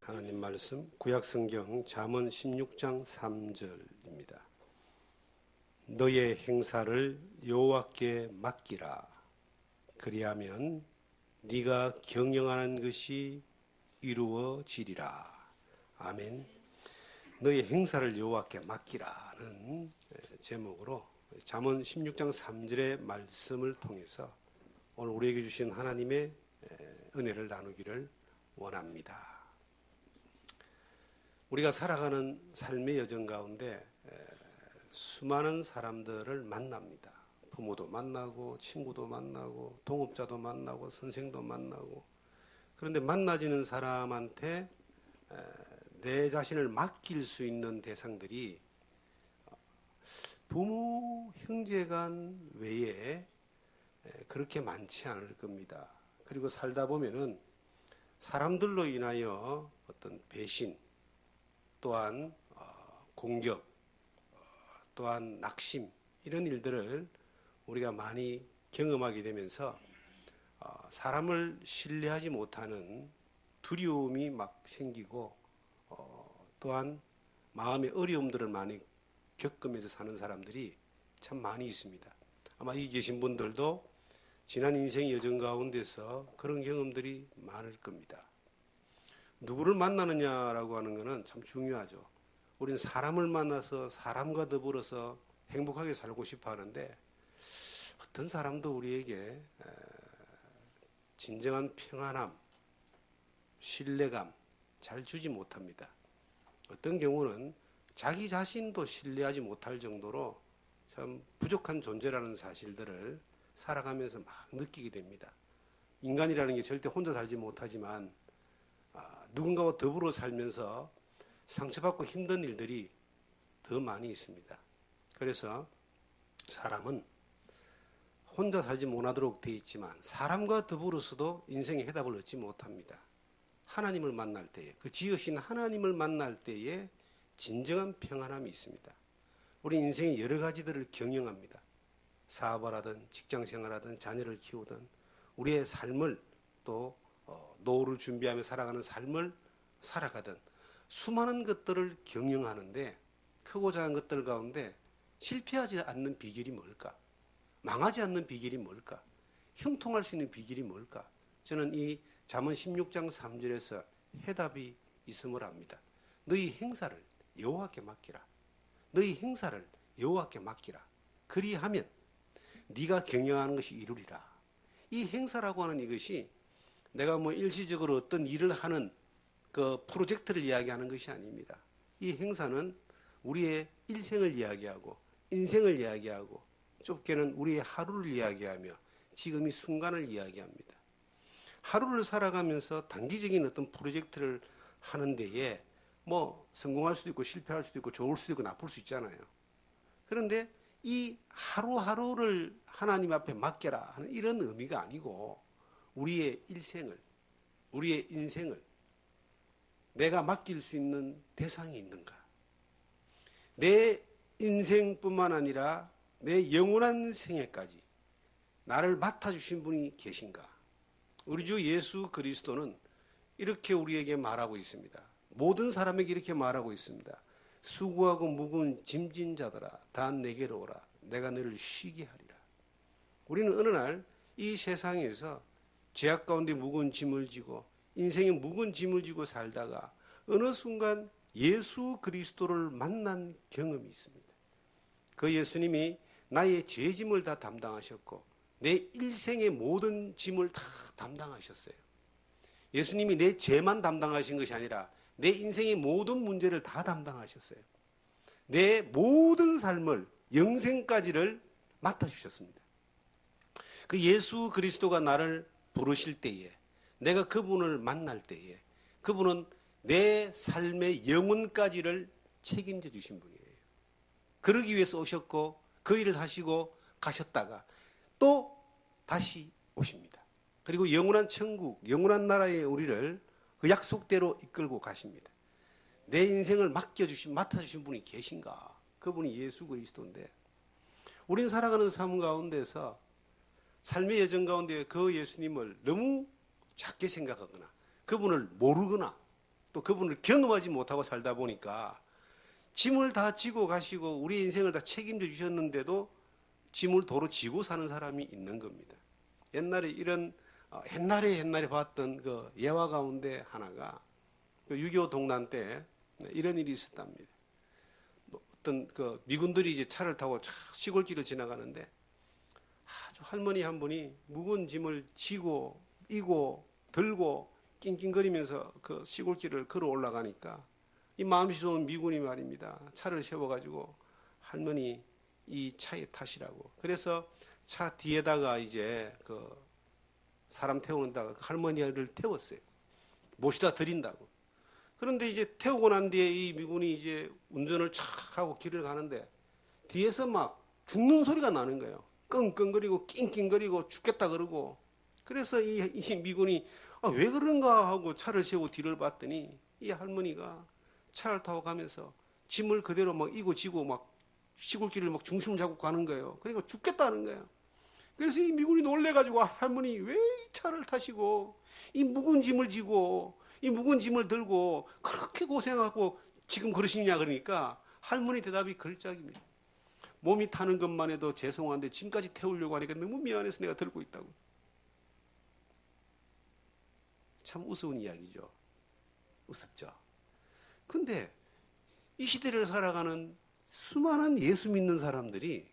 하나님 말씀 구약성경 잠언 16장 3절입니다. 너의 행사를 여호와께 맡기라. 그리하면 네가 경영하는 것이 이루어지리라. 아멘. 너의 행사를 여호와께 맡기라는 제목으로 잠언 16장 3절의 말씀을 통해서 오늘 우리에게 주신 하나님의 은혜를 나누기를 원합니다. 우리가 살아가는 삶의 여정 가운데 수많은 사람들을 만납니다. 부모도 만나고 친구도 만나고 동업자도 만나고 선생도 만나고, 그런데 만나지는 사람한테 내 자신을 맡길 수 있는 대상들이 부모, 형제간 외에 그렇게 많지 않을 겁니다. 그리고 살다 보면은 사람들로 인하여 어떤 배신, 또한 공격, 또한 낙심, 이런 일들을 우리가 많이 경험하게 되면서 사람을 신뢰하지 못하는 두려움이 막 생기고, 또한 마음의 어려움들을 많이 겪으면서 사는 사람들이 참 많이 있습니다. 아마 여기 계신 분들도 지난 인생의 여정 가운데서 그런 경험들이 많을 겁니다. 누구를 만나느냐라고 하는 것은 참 중요하죠. 우리는 사람을 만나서 사람과 더불어서 행복하게 살고 싶어 하는데, 어떤 사람도 우리에게 진정한 평안함, 신뢰감 잘 주지 못합니다. 어떤 경우는 자기 자신도 신뢰하지 못할 정도로 참 부족한 존재라는 사실들을 살아가면서 막 느끼게 됩니다. 인간이라는 게 절대 혼자 살지 못하지만 누군가와 더불어 살면서 상처받고 힘든 일들이 더 많이 있습니다. 그래서 사람은 혼자 살지 못하도록 되어 있지만 사람과 더불어서도 인생의 해답을 얻지 못합니다. 하나님을 만날 때에, 그 지으신 하나님을 만날 때에 진정한 평안함이 있습니다. 우리 인생의 여러 가지들을 경영합니다. 사업을 하든 직장생활을 하든 자녀를 키우든 우리의 삶을 또 노후를 준비하며 살아가는 삶을 살아가든 수많은 것들을 경영하는데, 크고 작은 것들 가운데 실패하지 않는 비결이 뭘까? 망하지 않는 비결이 뭘까? 형통할 수 있는 비결이 뭘까? 저는 이 잠언 16장 3절에서 해답이 있음을 압니다. 너희 행사를 여호와께 맡기라. 너희 행사를 여호와께 맡기라. 그리하면 네가 경영하는 것이 이루리라. 이 행사라고 하는 이것이 내가 일시적으로 어떤 일을 하는 그 프로젝트를 이야기하는 것이 아닙니다. 이 행사는 우리의 일생을 이야기하고 인생을 이야기하고 좁게는 우리의 하루를 이야기하며 지금 이 순간을 이야기합니다. 하루를 살아가면서 단기적인 어떤 프로젝트를 하는 데에 성공할 수도 있고 실패할 수도 있고 좋을 수도 있고 나쁠 수 있잖아요. 그런데 이 하루하루를 하나님 앞에 맡겨라 하는 이런 의미가 아니고, 우리의 일생을, 우리의 인생을 내가 맡길 수 있는 대상이 있는가? 내 인생뿐만 아니라 내 영원한 생애까지 나를 맡아주신 분이 계신가? 우리 주 예수 그리스도는 이렇게 우리에게 말하고 있습니다. 모든 사람에게 이렇게 말하고 있습니다. 수고하고 무거운 짐진 자들아, 다 내게로 오라. 내가 너를 쉬게 하리라. 우리는 어느 날 이 세상에서 죄악 가운데 무거운 짐을 지고 인생의 무거운 짐을 지고 살다가 어느 순간 예수 그리스도를 만난 경험이 있습니다. 그 예수님이 나의 죄짐을 다 담당하셨고 내 일생의 모든 짐을 다 담당하셨어요. 예수님이 내 죄만 담당하신 것이 아니라 내 인생의 모든 문제를 다 담당하셨어요. 내 모든 삶을, 영생까지를 맡아주셨습니다. 그 예수 그리스도가 나를 부르실 때에, 내가 그분을 만날 때에 그분은 내 삶의 영혼까지를 책임져 주신 분이에요. 그러기 위해서 오셨고 그 일을 하시고 가셨다가 또 다시 오십니다. 그리고 영원한 천국, 영원한 나라에 우리를 그 약속대로 이끌고 가십니다. 내 인생을 맡아주신 분이 계신가? 그분이 예수 그리스도인데, 우리는 살아가는 삶 가운데서 삶의 여정 가운데 그 예수님을 너무 작게 생각하거나 그분을 모르거나 또 그분을 경험하지 못하고 살다 보니까 짐을 다 지고 가시고 우리 인생을 다 책임져 주셨는데도 짐을 도로 지고 사는 사람이 있는 겁니다. 옛날에 이런 옛날에 봤던 그 예화 가운데 하나가 6.25 동란 때 이런 일이 있었답니다. 어떤 그 미군들이 이제 차를 타고 시골길을 지나가는데 아주 할머니 한 분이 무거운 짐을 지고 이고 들고 낑낑거리면서 그 시골길을 걸어 올라가니까 이 마음씨 좋은 미군이 말입니다. 차를 세워가지고 할머니 이 차에 타시라고. 그래서 차 뒤에다가 이제 그 사람 태우는다가 할머니를 태웠어요. 모시다 드린다고. 그런데 이제 태우고 난 뒤에 이 미군이 이제 운전을 착 하고 길을 가는데 뒤에서 막 죽는 소리가 나는 거예요. 끙끙거리고 낑낑거리고 죽겠다 그러고. 그래서 이 미군이 왜 그런가 하고 차를 세우고 뒤를 봤더니 이 할머니가 차를 타고 가면서 짐을 그대로 막 이고 지고 막 시골길을 막 중심을 잡고 가는 거예요. 그러니까 죽겠다는 거예요. 그래서 이 미군이 놀래가지고 할머니 왜 이 차를 타시고 이 묵은 짐을 지고 이 묵은 짐을 들고 그렇게 고생하고 지금 그러시냐 그러니까 할머니 대답이 걸작입니다. 몸이 타는 것만 해도 죄송한데 짐까지 태우려고 하니까 너무 미안해서 내가 들고 있다고. 참 우스운 이야기죠. 우습죠. 근데 이 시대를 살아가는 수많은 예수 믿는 사람들이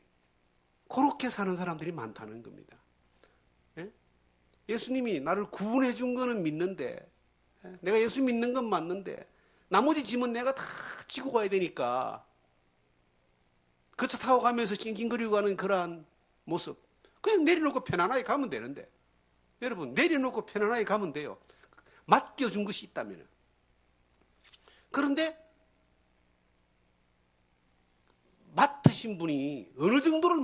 그렇게 사는 사람들이 많다는 겁니다. 예? 예수님이 나를 구원해 준 거는 믿는데 내가 예수 믿는 건 맞는데 나머지 짐은 내가 다 지고 가야 되니까 그 차 타고 가면서 낑낑거리고 가는 그러한 모습 그냥 내려놓고 편안하게 가면 되는데 여러분 내려놓고 편안하게 가면 돼요. 맡겨준 것이 있다면. 그런데 맡으신 분이 어느 정도를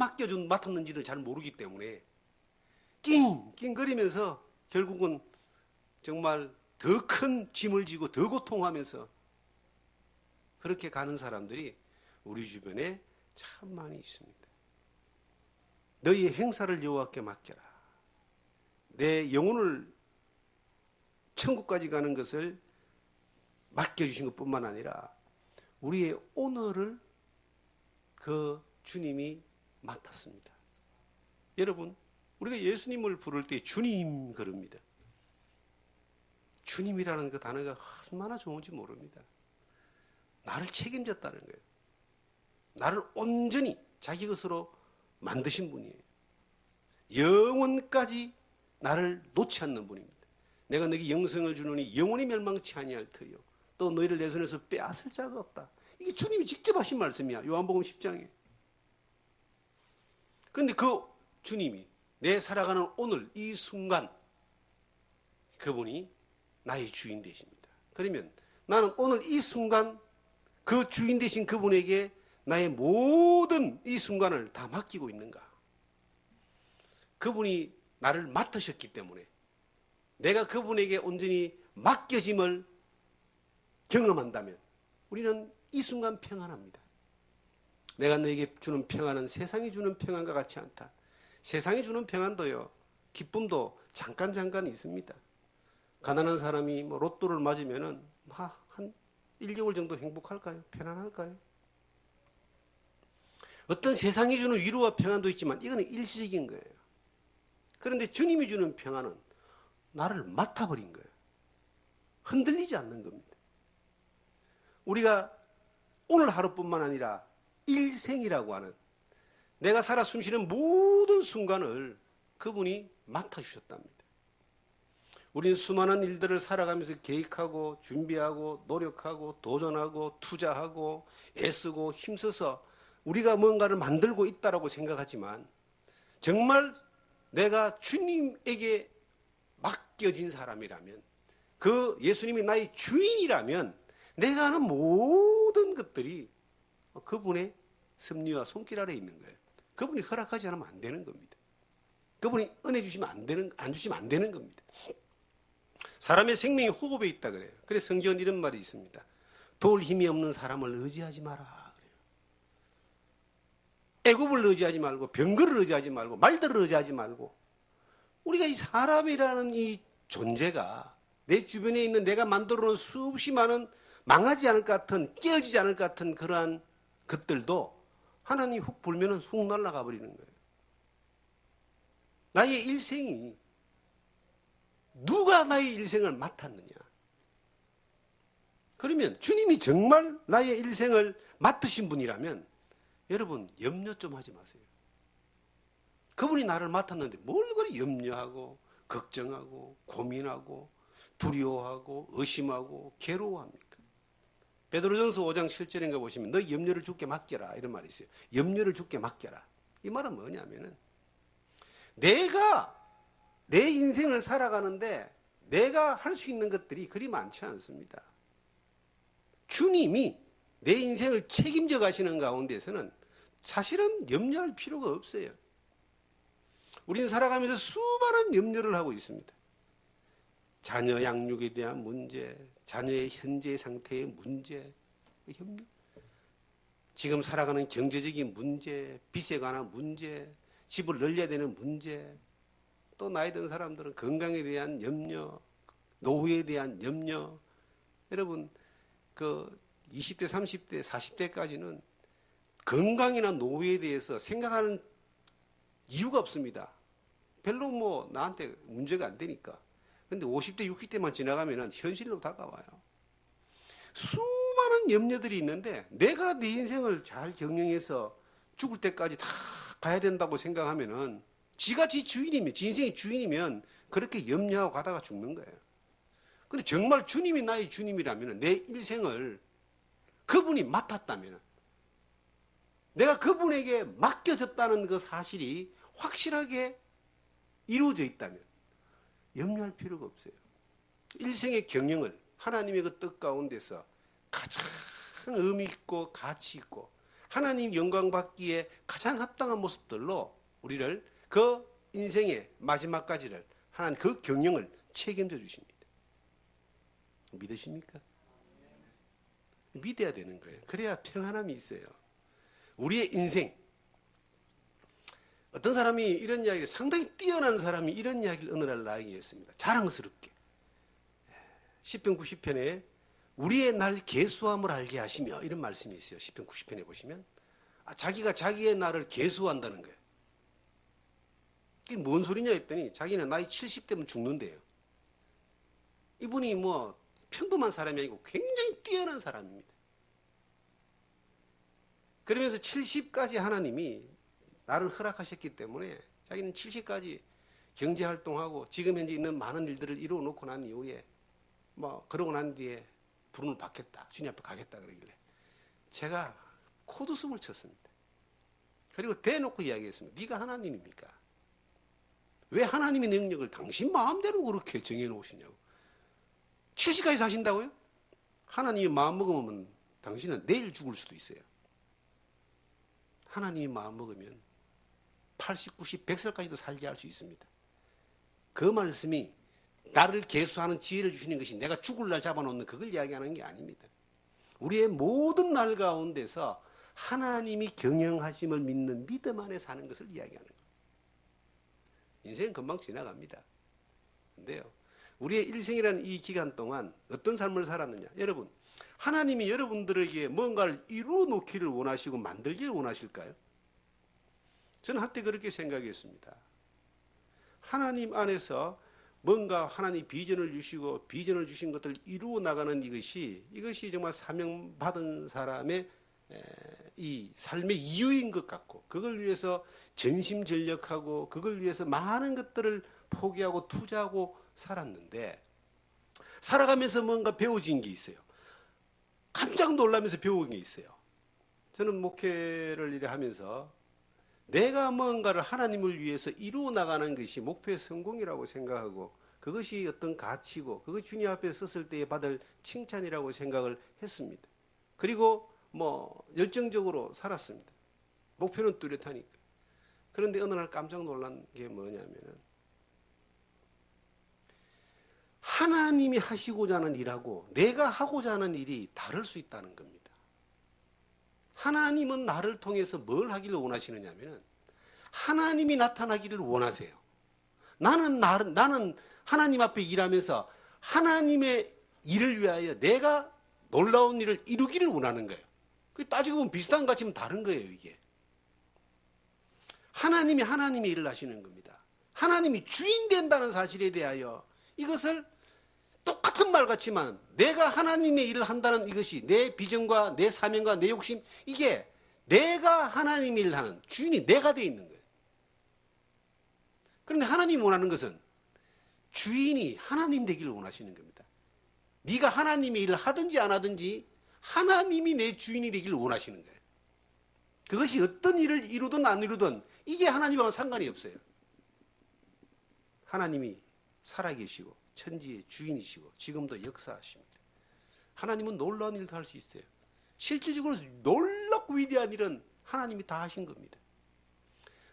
맡았는지를 잘 모르기 때문에 낑낑거리면서 결국은 정말 더 큰 짐을 지고 더 고통하면서 그렇게 가는 사람들이 우리 주변에 참 많이 있습니다. 너희의 행사를 여호와께 맡겨라. 내 영혼을 천국까지 가는 것을 맡겨주신 것뿐만 아니라 우리의 오늘을 그 주님이 맡았습니다. 여러분, 우리가 예수님을 부를 때 주님 그럽니다. 주님이라는 그 단어가 얼마나 좋은지 모릅니다. 나를 책임졌다는 거예요. 나를 온전히 자기 것으로 만드신 분이에요. 영원까지 나를 놓지 않는 분입니다. 내가 너에게 영생을 주노니 영원히 멸망치 아니할 터요. 또 너희를 내 손에서 빼앗을 자가 없다. 이게 주님이 직접 하신 말씀이야. 요한복음 10장에. 그런데 그 주님이 내 살아가는 오늘 이 순간 그분이 나의 주인 되십니다. 그러면 나는 오늘 이 순간 그 주인 되신 그분에게 나의 모든 이 순간을 다 맡기고 있는가? 그분이 나를 맡으셨기 때문에 내가 그분에게 온전히 맡겨짐을 경험한다면 우리는 이 순간 평안합니다. 내가 너에게 주는 평안은 세상이 주는 평안과 같지 않다. 세상이 주는 평안도요, 기쁨도 잠깐 있습니다. 가난한 사람이 뭐 로또를 맞으면은 한 1개월 정도 행복할까요? 편안할까요? 어떤 세상이 주는 위로와 평안도 있지만 이거는 일시적인 거예요. 그런데 주님이 주는 평안은 나를 맡아버린 거예요. 흔들리지 않는 겁니다. 우리가 오늘 하루뿐만 아니라 일생이라고 하는 내가 살아 숨쉬는 모든 순간을 그분이 맡아주셨답니다. 우리는 수많은 일들을 살아가면서 계획하고 준비하고 노력하고 도전하고 투자하고 애쓰고 힘써서 우리가 뭔가를 만들고 있다라고 생각하지만 정말 내가 주님에게 맡겨진 사람이라면 그 예수님이 나의 주인이라면 내가 하는 모든 것들이 그분의 섭리와 손길 아래에 있는 거예요. 그분이 허락하지 않으면 안 되는 겁니다. 그분이 은혜 주시면 안 주시면 안 되는 겁니다. 사람의 생명이 호흡에 있다 그래요. 그래서 성경은 이런 말이 있습니다. 도울 힘이 없는 사람을 의지하지 마라 그래요. 애굽을 의지하지 말고 병거를 의지하지 말고 말들을 의지하지 말고 우리가 이 사람이라는 이 존재가 내 주변에 있는 내가 만들어 놓은 수없이 많은 망하지 않을 것 같은, 깨어지지 않을 것 같은 그러한 것들도 하나님이 훅 불면은 훅 날아가 버리는 거예요. 나의 일생이 누가 나의 일생을 맡았느냐? 그러면 주님이 정말 나의 일생을 맡으신 분이라면 여러분 염려 좀 하지 마세요. 그분이 나를 맡았는데 뭘 그리 염려하고 걱정하고 고민하고 두려워하고 의심하고 괴로워합니까? 베드로전서 5장 7절인가 보시면 너 염려를 주께 맡겨라 이런 말이 있어요. 염려를 주께 맡겨라. 이 말은 뭐냐면은 내가 내 인생을 살아가는데 내가 할 수 있는 것들이 그리 많지 않습니다. 주님이 내 인생을 책임져 가시는 가운데서는 사실은 염려할 필요가 없어요. 우리는 살아가면서 수많은 염려를 하고 있습니다. 자녀 양육에 대한 문제, 자녀의 현재 상태의 문제, 염려. 지금 살아가는 경제적인 문제, 빚에 관한 문제, 집을 늘려야 되는 문제, 또 나이 든 사람들은 건강에 대한 염려, 노후에 대한 염려. 여러분, 그 20대, 30대, 40대까지는 건강이나 노후에 대해서 생각하는 이유가 없습니다. 별로 뭐 나한테 문제가 안 되니까. 근데 50대, 60대만 지나가면 현실로 다가와요. 수많은 염려들이 있는데 내가 내 인생을 잘 경영해서 죽을 때까지 다 가야 된다고 생각하면은 지가 지 주인이면, 지 인생의 주인이면 그렇게 염려하고 가다가 죽는 거예요. 근데 정말 주님이 나의 주님이라면 내 일생을 그분이 맡았다면 내가 그분에게 맡겨졌다는 그 사실이 확실하게 이루어져 있다면 염려할 필요가 없어요. 일생의 경영을 하나님의 그 뜻 가운데서 가장 의미 있고 가치 있고 하나님 영광 받기에 가장 합당한 모습들로 우리를 그 인생의 마지막까지를 하나님 그 경영을 책임져 주십니다. 믿으십니까? 믿어야 되는 거예요. 그래야 평안함이 있어요. 우리의 인생. 어떤 사람이 이런 이야기를, 상당히 뛰어난 사람이 이런 이야기를 어느 날 나에게 했습니다. 자랑스럽게. 시편 90편에 우리의 날 계수함을 알게 하시며 이런 말씀이 있어요. 시편 90편에 보시면 자기가 자기의 날을 계수한다는 거예요. 이게 뭔 소리냐 했더니 자기는 나이 70대면 죽는데요. 이분이 뭐 평범한 사람이 아니고 굉장히 뛰어난 사람입니다. 그러면서 70까지 하나님이 나를 허락하셨기 때문에 자기는 70까지 경제활동하고 지금 현재 있는 많은 일들을 이루어 놓고 난 이후에 뭐 그러고 난 뒤에 부름을 받겠다. 주님 앞에 가겠다 그러길래 제가 코웃음을 쳤습니다. 그리고 대놓고 이야기했습니다. 네가 하나님입니까? 왜 하나님의 능력을 당신 마음대로 그렇게 정해놓으시냐고. 70까지 사신다고요? 하나님이 마음먹으면 당신은 내일 죽을 수도 있어요. 하나님이 마음먹으면 80, 90, 100살까지도 살게 할 수 있습니다. 그 말씀이 나를 계수하는 지혜를 주시는 것이 내가 죽을 날 잡아놓는 그걸 이야기하는 게 아닙니다. 우리의 모든 날 가운데서 하나님이 경영하심을 믿는 믿음 안에 사는 것을 이야기하는 거예요. 인생은 금방 지나갑니다. 근데요, 우리의 일생이라는 이 기간 동안 어떤 삶을 살았느냐. 여러분, 하나님이 여러분들에게 뭔가를 이루어 놓기를 원하시고 만들기를 원하실까요? 저는 한때 그렇게 생각했습니다. 하나님 안에서 뭔가 하나님 비전을 주시고 비전을 주신 것들을 이루어 나가는 이것이 정말 사명받은 사람의 이 삶의 이유인 것 같고 그걸 위해서 전심전력하고 그걸 위해서 많은 것들을 포기하고 투자하고 살았는데 살아가면서 뭔가 배워진 게 있어요. 깜짝 놀라면서 배운 게 있어요. 저는 목회를 이래 하면서 내가 뭔가를 하나님을 위해서 이루어 나가는 것이 목표의 성공이라고 생각하고 그것이 어떤 가치고 그것이 주님 앞에 섰을 때에 받을 칭찬이라고 생각을 했습니다. 그리고 뭐 열정적으로 살았습니다. 목표는 뚜렷하니까. 그런데 어느 날 깜짝 놀란 게 뭐냐면은 하나님이 하시고자 하는 일하고 내가 하고자 하는 일이 다를 수 있다는 겁니다. 하나님은 나를 통해서 뭘 하기를 원하시느냐면 하나님이 나타나기를 원하세요. 나는 하나님 앞에 일하면서 하나님의 일을 위하여 내가 놀라운 일을 이루기를 원하는 거예요. 그 따지고 보면 비슷한 것 같지만 다른 거예요, 이게. 하나님이 하나님의 일을 하시는 겁니다. 하나님이 주인 된다는 사실에 대하여 이것을 똑같은 말 같지만 내가 하나님의 일을 한다는 이것이 내 비전과 내 사명과 내 욕심, 이게 내가 하나님의 일을 하는 주인이 내가 돼 있는 거예요. 그런데 하나님이 원하는 것은 주인이 하나님 되기를 원하시는 겁니다. 네가 하나님의 일을 하든지 안 하든지 하나님이 내 주인이 되기를 원하시는 거예요. 그것이 어떤 일을 이루든 안 이루든 이게 하나님하고 상관이 없어요. 하나님이 살아계시고 천지의 주인이시고 지금도 역사하십니다. 하나님은 놀라운 일도 할 수 있어요. 실질적으로 놀랍고 위대한 일은 하나님이 다 하신 겁니다.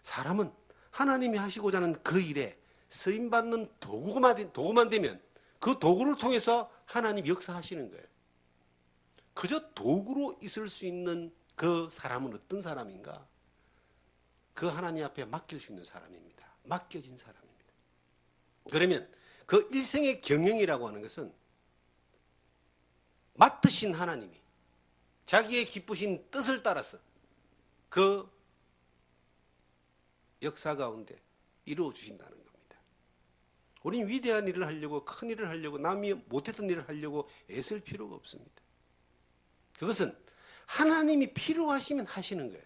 사람은 하나님이 하시고자 하는 그 일에 쓰임받는 도구만 되면 그 도구를 통해서 하나님이 역사하시는 거예요. 그저 도구로 있을 수 있는 그 사람은 어떤 사람인가? 그 하나님 앞에 맡길 수 있는 사람입니다. 맡겨진 사람입니다. 그러면 그 일생의 경영이라고 하는 것은 맡으신 하나님이 자기의 기쁘신 뜻을 따라서 그 역사 가운데 이루어 주신다는 겁니다. 우리는 위대한 일을 하려고 큰 일을 하려고 남이 못했던 일을 하려고 애쓸 필요가 없습니다. 그것은 하나님이 필요하시면 하시는 거예요.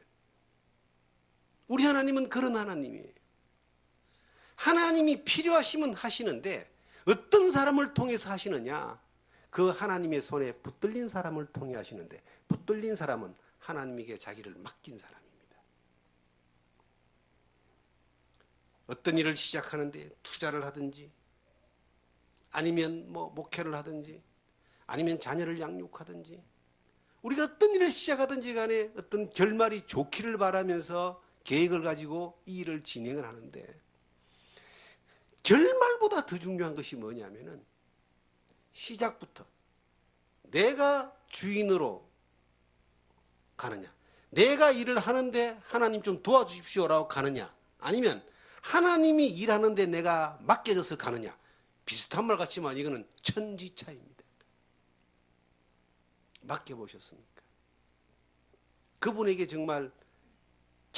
우리 하나님은 그런 하나님이에요. 하나님이 필요하시면 하시는데 어떤 사람을 통해서 하시느냐? 그 하나님의 손에 붙들린 사람을 통해 하시는데 붙들린 사람은 하나님에게 자기를 맡긴 사람입니다. 어떤 일을 시작하는데 투자를 하든지 아니면 목회를 하든지 아니면 자녀를 양육하든지 우리가 어떤 일을 시작하든지 간에 어떤 결말이 좋기를 바라면서 계획을 가지고 이 일을 진행을 하는데 결말보다 더 중요한 것이 뭐냐면은 시작부터 내가 주인으로 가느냐, 내가 일을 하는데 하나님 좀 도와주십시오라고 가느냐, 아니면 하나님이 일하는데 내가 맡겨져서 가느냐, 비슷한 말 같지만 이거는 천지차이입니다. 맡겨보셨습니까? 그분에게 정말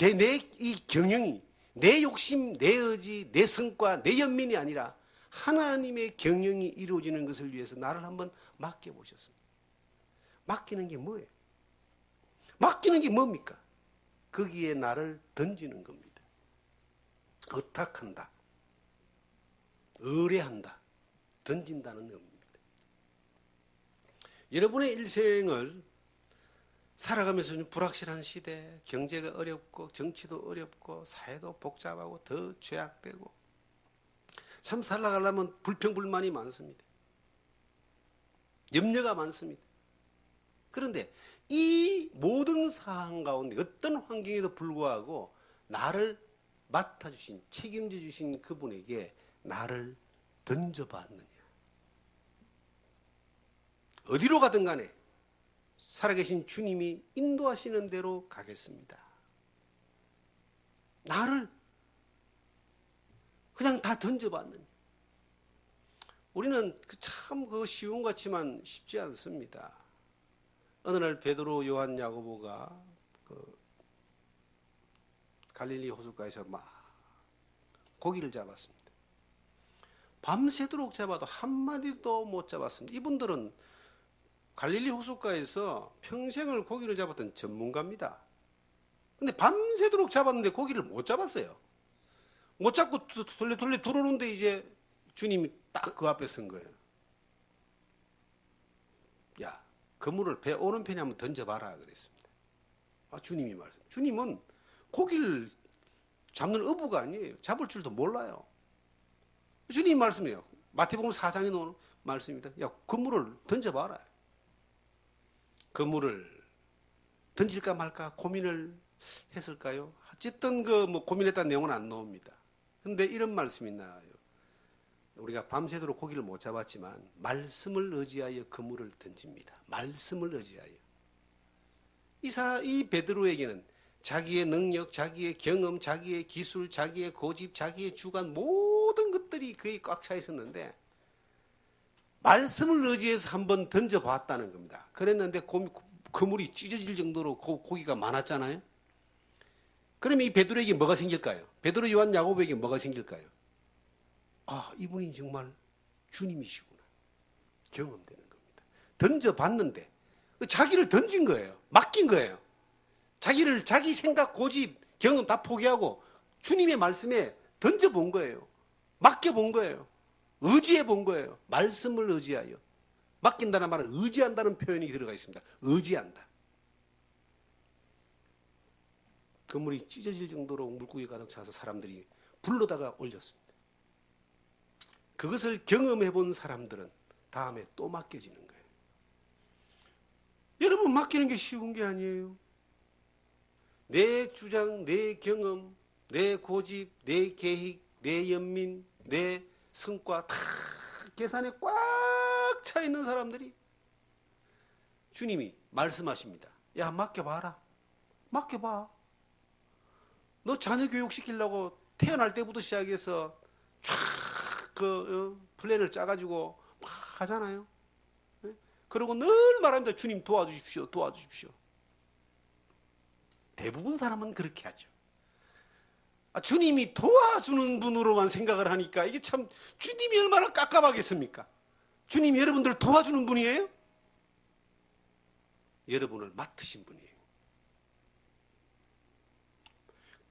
이 경영이 내 욕심, 내 의지, 내 성과, 내 연민이 아니라 하나님의 경영이 이루어지는 것을 위해서 나를 한번 맡겨보셨습니다. 맡기는 게 뭐예요? 맡기는 게 뭡니까? 거기에 나를 던지는 겁니다. 의탁한다, 의뢰한다, 던진다는 의미입니다. 여러분의 일생을 살아가면서 불확실한 시대, 경제가 어렵고 정치도 어렵고 사회도 복잡하고 더 죄악되고 참 살아가려면 불평불만이 많습니다. 염려가 많습니다. 그런데 이 모든 상황 가운데 어떤 환경에도 불구하고 나를 맡아주신, 책임져 주신 그분에게 나를 던져봤느냐. 어디로 가든 간에 살아계신 주님이 인도하시는 대로 가겠습니다. 나를 그냥 다 던져봤느냐. 우리는 참 쉬운 것 같지만 쉽지 않습니다. 어느 날 베드로, 요한, 야고보가 갈릴리 호숫가에서 막 고기를 잡았습니다. 밤새도록 잡아도 한 마리도 못 잡았습니다. 이분들은 갈릴리 호숫가에서 평생을 고기를 잡았던 전문가입니다. 근데 밤새도록 잡았는데 고기를 못 잡았어요. 못 잡고 돌려 들어오는데 이제 주님이 딱 그 앞에 선 거예요. 야, 그물을 배 오른편에 한번 던져봐라 그랬습니다. 주님이 말씀. 주님은 고기를 잡는 어부가 아니에요. 잡을 줄도 몰라요. 주님이 말씀이에요. 마태복음 4장에 나오는 말씀입니다. 야, 그물을 던져봐라. 그물을 던질까 말까 고민을 했을까요? 어쨌든 고민했다는 내용은 안 나옵니다. 그런데 이런 말씀이 나와요. 우리가 밤새도록 고기를 못 잡았지만 말씀을 의지하여 그물을 던집니다. 말씀을 의지하여. 이 베드로에게는 자기의 능력, 자기의 경험, 자기의 기술, 자기의 고집, 자기의 주관 모든 것들이 그에 꽉 차 있었는데 말씀을 의지해서 한번 던져봤다는 겁니다. 그랬는데 그물이 찢어질 정도로 고기가 많았잖아요. 그러면 이 베드로에게 뭐가 생길까요? 베드로, 요한, 야고보에게 뭐가 생길까요? 아, 이분이 정말 주님이시구나. 경험되는 겁니다. 던져봤는데 자기를 던진 거예요. 맡긴 거예요. 자기 생각, 고집, 경험 다 포기하고 주님의 말씀에 던져본 거예요. 맡겨본 거예요. 의지해본 거예요. 말씀을 의지하여. 맡긴다는 말은 의지한다는 표현이 들어가 있습니다. 의지한다. 그물이 찢어질 정도로 물고기 가득 차서 사람들이 불러다가 올렸습니다. 그것을 경험해본 사람들은 다음에 또 맡겨지는 거예요. 여러분, 맡기는 게 쉬운 게 아니에요. 내 주장, 내 경험, 내 고집, 내 계획, 내 연민, 내 성과 다 계산에 꽉 차 있는 사람들이 주님이 말씀하십니다. 야, 맡겨봐라. 맡겨봐. 너 자녀 교육시키려고 태어날 때부터 시작해서 쫙 플랜을 짜가지고 막 하잖아요. 그리고 늘 말합니다. 주님 도와주십시오. 도와주십시오. 대부분 사람은 그렇게 하죠. 주님이 도와주는 분으로만 생각을 하니까 이게 참 주님이 얼마나 깝깝하겠습니까? 주님이 여러분들을 도와주는 분이에요? 여러분을 맡으신 분이에요.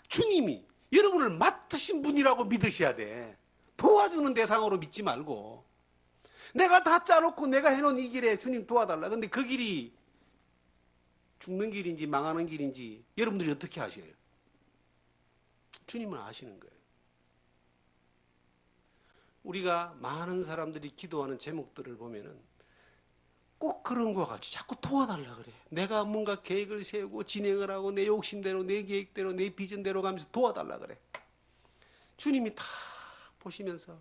주님이 여러분을 맡으신 분이라고 믿으셔야 돼. 도와주는 대상으로 믿지 말고 내가 다 짜놓고 내가 해놓은 이 길에 주님 도와달라. 근데 그 길이 죽는 길인지 망하는 길인지 여러분들이 어떻게 아셔요? 주님은 아시는 거예요. 우리가 많은 사람들이 기도하는 제목들을 보면은 꼭 그런 것과 같이 자꾸 도와달라 그래. 내가 뭔가 계획을 세우고 진행을 하고 내 욕심대로 내 계획대로 내 비전대로 가면서 도와달라 그래. 주님이 다 보시면서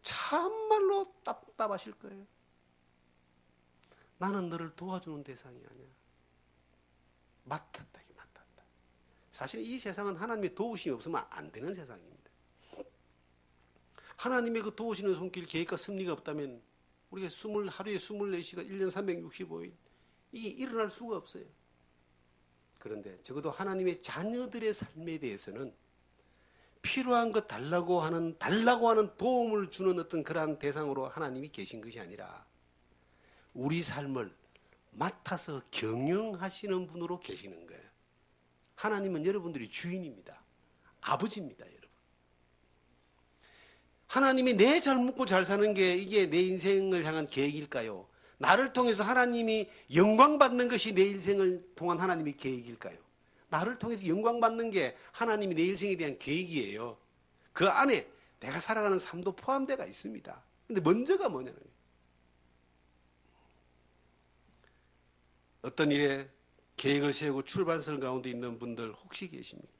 참말로 답답하실 거예요. 나는 너를 도와주는 대상이 아니야. 맡았다. 사실 이 세상은 하나님의 도우심이 없으면 안 되는 세상입니다. 하나님의 그 도우시는 손길, 계획과 섭리가 없다면 우리가 하루에 24시간, 1년 365일 이게 일어날 수가 없어요. 그런데 적어도 하나님의 자녀들의 삶에 대해서는 필요한 것 달라고 하는 도움을 주는 어떤 그러한 대상으로 하나님이 계신 것이 아니라 우리 삶을 맡아서 경영하시는 분으로 계시는 거예요. 하나님은 여러분들이 주인입니다. 아버지입니다, 여러분. 하나님이 내 잘 먹고 잘 사는 게 이게 내 인생을 향한 계획일까요? 나를 통해서 하나님이 영광 받는 것이 내 인생을 통한 하나님의 계획일까요? 나를 통해서 영광 받는 게 하나님이 내 인생에 대한 계획이에요. 그 안에 내가 살아가는 삶도 포함되어 있습니다. 근데 먼저가 뭐냐는 거예요. 어떤 일에 계획을 세우고 출발선 가운데 있는 분들 혹시 계십니까?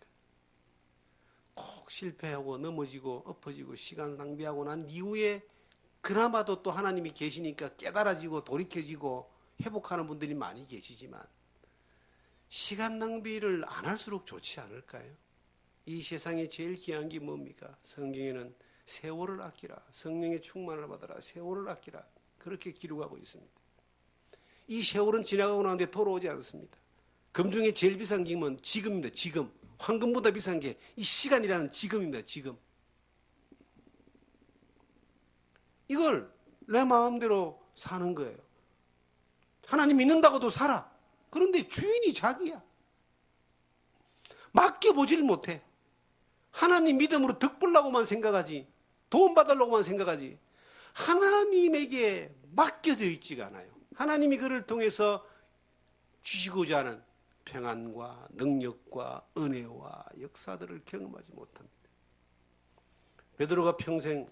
꼭 실패하고 넘어지고 엎어지고 시간 낭비하고 난 이후에 그나마도 또 하나님이 계시니까 깨달아지고 돌이켜지고 회복하는 분들이 많이 계시지만 시간 낭비를 안 할수록 좋지 않을까요? 이 세상에 제일 귀한 게 뭡니까? 성경에는 세월을 아끼라, 성령의 충만을 받아라, 세월을 아끼라 그렇게 기록하고 있습니다. 이 세월은 지나가고 나는데 돌아오지 않습니다. 금 중에 제일 비싼 금은 지금입니다. 지금. 황금보다 비싼 게 이 시간이라는 지금입니다. 지금. 이걸 내 마음대로 사는 거예요. 하나님 믿는다고도 살아. 그런데 주인이 자기야. 맡겨보질 못해. 하나님 믿음으로 덕보려고만 생각하지. 도움받으려고만 생각하지. 하나님에게 맡겨져 있지가 않아요. 하나님이 그를 통해서 주시고자 하는 평안과 능력과 은혜와 역사들을 경험하지 못합니다. 베드로가 평생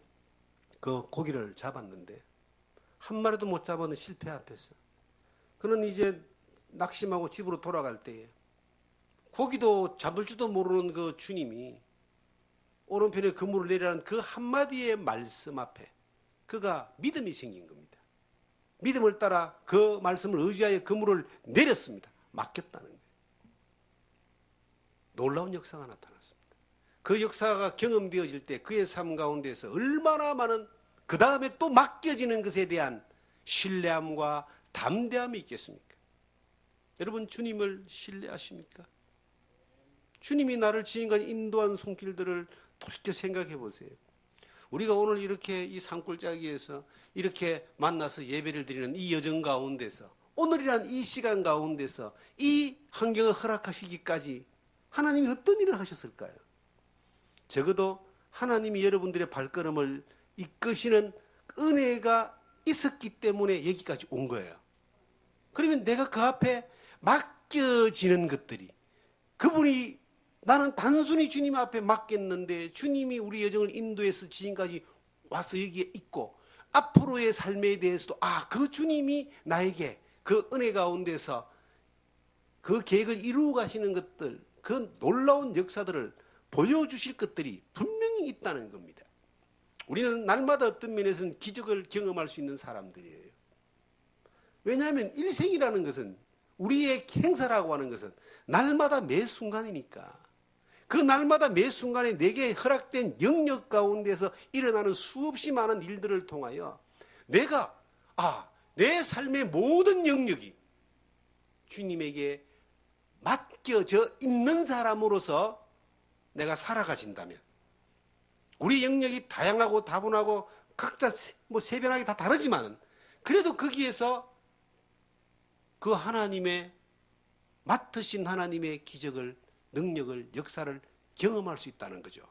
그 고기를 잡았는데 한 마리도 못 잡았는 실패 앞에서 그는 이제 낙심하고 집으로 돌아갈 때에 고기도 잡을 줄도 모르는 그 주님이 오른편에 그물을 내리라는 그 한마디의 말씀 앞에 그가 믿음이 생긴 겁니다. 믿음을 따라 그 말씀을 의지하여 그물을 내렸습니다. 맡겼다는 거예요. 놀라운 역사가 나타났습니다. 그 역사가 경험되어질 때 그의 삶 가운데서 얼마나 많은 그 다음에 또 맡겨지는 것에 대한 신뢰함과 담대함이 있겠습니까? 여러분, 주님을 신뢰하십니까? 주님이 나를 지금까지 인도한 손길들을 돌이켜 생각해 보세요. 우리가 오늘 이렇게 이 산골짜기에서 이렇게 만나서 예배를 드리는 이 여정 가운데서, 오늘이란 이 시간 가운데서 이 환경을 허락하시기까지 하나님이 어떤 일을 하셨을까요? 적어도 하나님이 여러분들의 발걸음을 이끄시는 은혜가 있었기 때문에 여기까지 온 거예요. 그러면 내가 그 앞에 맡겨지는 것들이, 그분이, 나는 단순히 주님 앞에 맡겼는데 주님이 우리 여정을 인도해서 지금까지 와서 여기에 있고, 앞으로의 삶에 대해서도 그 주님이 나에게 그 은혜 가운데서 그 계획을 이루어 가시는 것들, 그 놀라운 역사들을 보여주실 것들이 분명히 있다는 겁니다. 우리는 날마다 어떤 면에서는 기적을 경험할 수 있는 사람들이에요. 왜냐하면 일생이라는 것은, 우리의 행사라고 하는 것은 날마다 매 순간이니까, 그 날마다 매 순간에 내게 허락된 영역 가운데서 일어나는 수없이 많은 일들을 통하여 내가 내 삶의 모든 영역이 주님에게 맡겨져 있는 사람으로서 내가 살아가신다면, 우리 영역이 다양하고 다분하고 각자 세변하게 다 다르지만 그래도 거기에서 그 하나님의 맡으신 하나님의 기적을, 능력을, 역사를 경험할 수 있다는 거죠.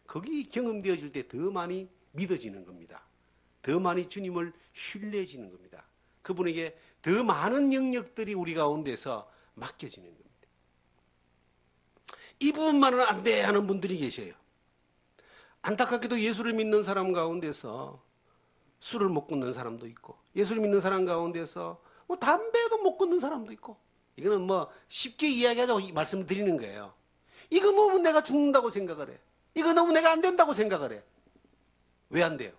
거기 경험되어질 때 더 많이 믿어지는 겁니다. 더 많이 주님을 신뢰해지는 겁니다. 그분에게 더 많은 영역들이 우리 가운데서 맡겨지는 겁니다. 이 부분만은 안 돼 하는 분들이 계셔요. 안타깝게도 예수를 믿는 사람 가운데서 술을 못 끊는 사람도 있고, 예수를 믿는 사람 가운데서 담배도 못 끊는 사람도 있고, 이거는 쉽게 이야기하자고 말씀을 드리는 거예요. 이거 놓으면 내가 죽는다고 생각을 해. 이거 놓으면 내가 안 된다고 생각을 해. 왜 안 돼요?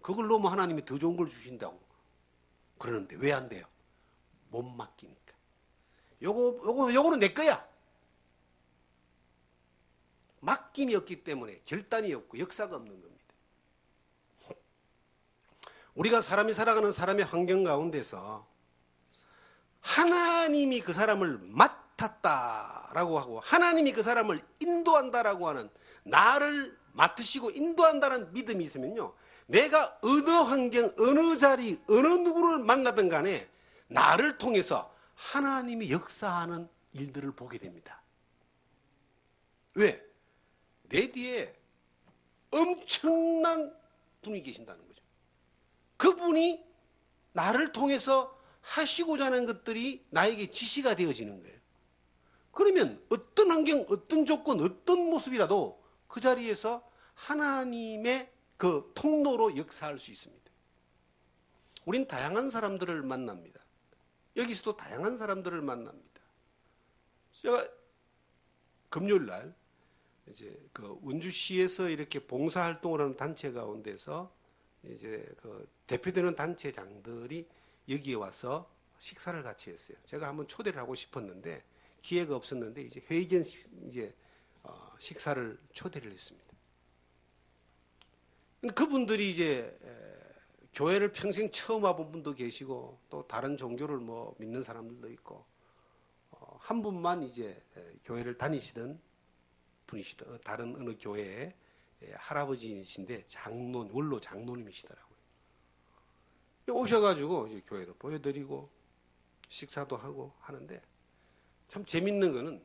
그걸 놓으면 하나님이 더 좋은 걸 주신다고 그러는데 왜 안 돼요? 못 맡기니까. 요거는 내 거야. 맡김이 없기 때문에 결단이 없고 역사가 없는 겁니다. 우리가 사람이 살아가는 사람의 환경 가운데서 하나님이 그 사람을 맡았다라고 하고, 하나님이 그 사람을 인도한다라고 하는, 나를 맡으시고 인도한다는 믿음이 있으면요, 내가 어느 환경, 어느 자리, 어느 누구를 만나든 간에 나를 통해서 하나님이 역사하는 일들을 보게 됩니다. 왜? 내 뒤에 엄청난 분이 계신다는 거죠. 그분이 나를 통해서 하시고자 하는 것들이 나에게 지시가 되어지는 거예요. 그러면 어떤 환경, 어떤 조건, 어떤 모습이라도 그 자리에서 하나님의 그 통로로 역사할 수 있습니다. 우린 다양한 사람들을 만납니다. 여기서도 다양한 사람들을 만납니다. 제가 금요일 날 이제 그 원주시에서 이렇게 봉사활동을 하는 단체 가운데서 이제 그 대표되는 단체장들이 여기에 와서 식사를 같이 했어요. 제가 한번 초대를 하고 싶었는데 기회가 없었는데 이제 회견 식사를 초대를 했습니다. 그분들이 이제 교회를 평생 처음 와본 분도 계시고 또 다른 종교를 믿는 사람들도 있고 한 분만 이제 교회를 다니시던 분이시다. 다른 어느 교회의 할아버지이신데 원로 장로님이시더라고요. 오셔가지고 이제 교회도 보여드리고 식사도 하고 하는데 참 재밌는 거는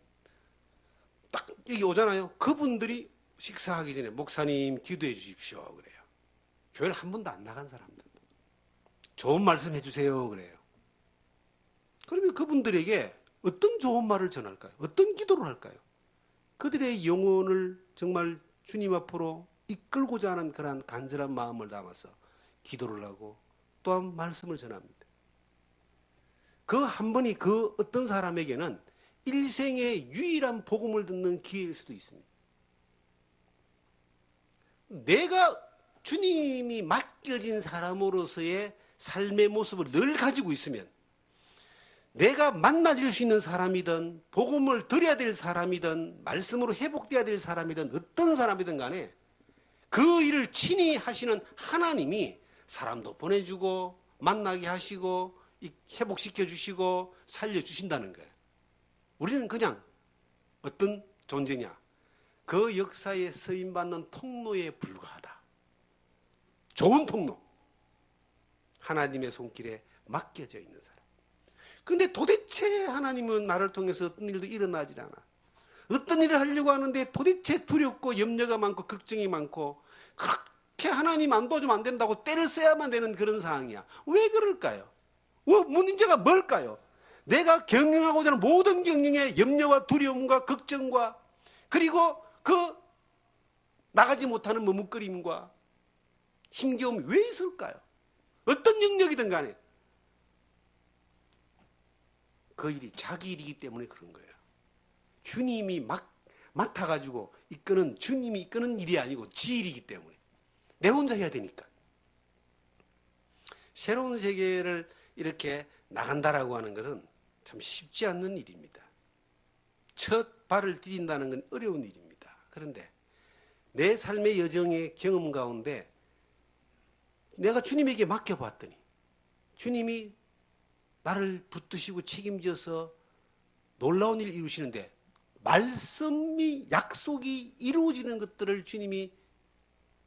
딱 여기 오잖아요. 그분들이 식사하기 전에 목사님 기도해 주십시오 그래요. 교회를 한 번도 안 나간 사람들 좋은 말씀 해주세요 그래요. 그러면 그분들에게 어떤 좋은 말을 전할까요? 어떤 기도를 할까요? 그들의 영혼을 정말 주님 앞으로 이끌고자 하는 그러한 간절한 마음을 담아서 기도를 하고 또한 말씀을 전합니다. 그 한 번이 그 어떤 사람에게는 일생의 유일한 복음을 듣는 기회일 수도 있습니다. 내가 주님이 맡겨진 사람으로서의 삶의 모습을 늘 가지고 있으면 내가 만나질 수 있는 사람이든 복음을 드려야 될 사람이든 말씀으로 회복돼야 될 사람이든 어떤 사람이든 간에 그 일을 친히 하시는 하나님이 사람도 보내주고 만나게 하시고 회복시켜 주시고 살려주신다는 거예요. 우리는 그냥 어떤 존재냐? 그 역사에 쓰임받는 통로에 불과하다. 좋은 통로. 하나님의 손길에 맡겨져 있는 사람. 근데 도대체 하나님은 나를 통해서 어떤 일도 일어나질 않아. 어떤 일을 하려고 하는데 도대체 두렵고 염려가 많고 걱정이 많고 그렇게 하나님 안 도와주면 안 된다고 때를 써야만 되는 그런 상황이야. 왜 그럴까요? 문제가 뭘까요? 내가 경영하고자 하는 모든 경영에 염려와 두려움과 걱정과 그리고 그 나가지 못하는 머뭇거림과 힘겨움이 왜 있을까요? 어떤 영역이든 간에 그 일이 자기 일이기 때문에 그런 거예요. 주님이 맡아가지고 주님이 이끄는 일이 아니고 지 일이기 때문에 내 혼자 해야 되니까. 새로운 세계를 이렇게 나간다라고 하는 것은 참 쉽지 않는 일입니다. 첫 발을 디딘다는 건 어려운 일입니다. 그런데 내 삶의 여정의 경험 가운데 내가 주님에게 맡겨봤더니 주님이 나를 붙드시고 책임져서 놀라운 일을 이루시는데 말씀이 약속이 이루어지는 것들을 주님이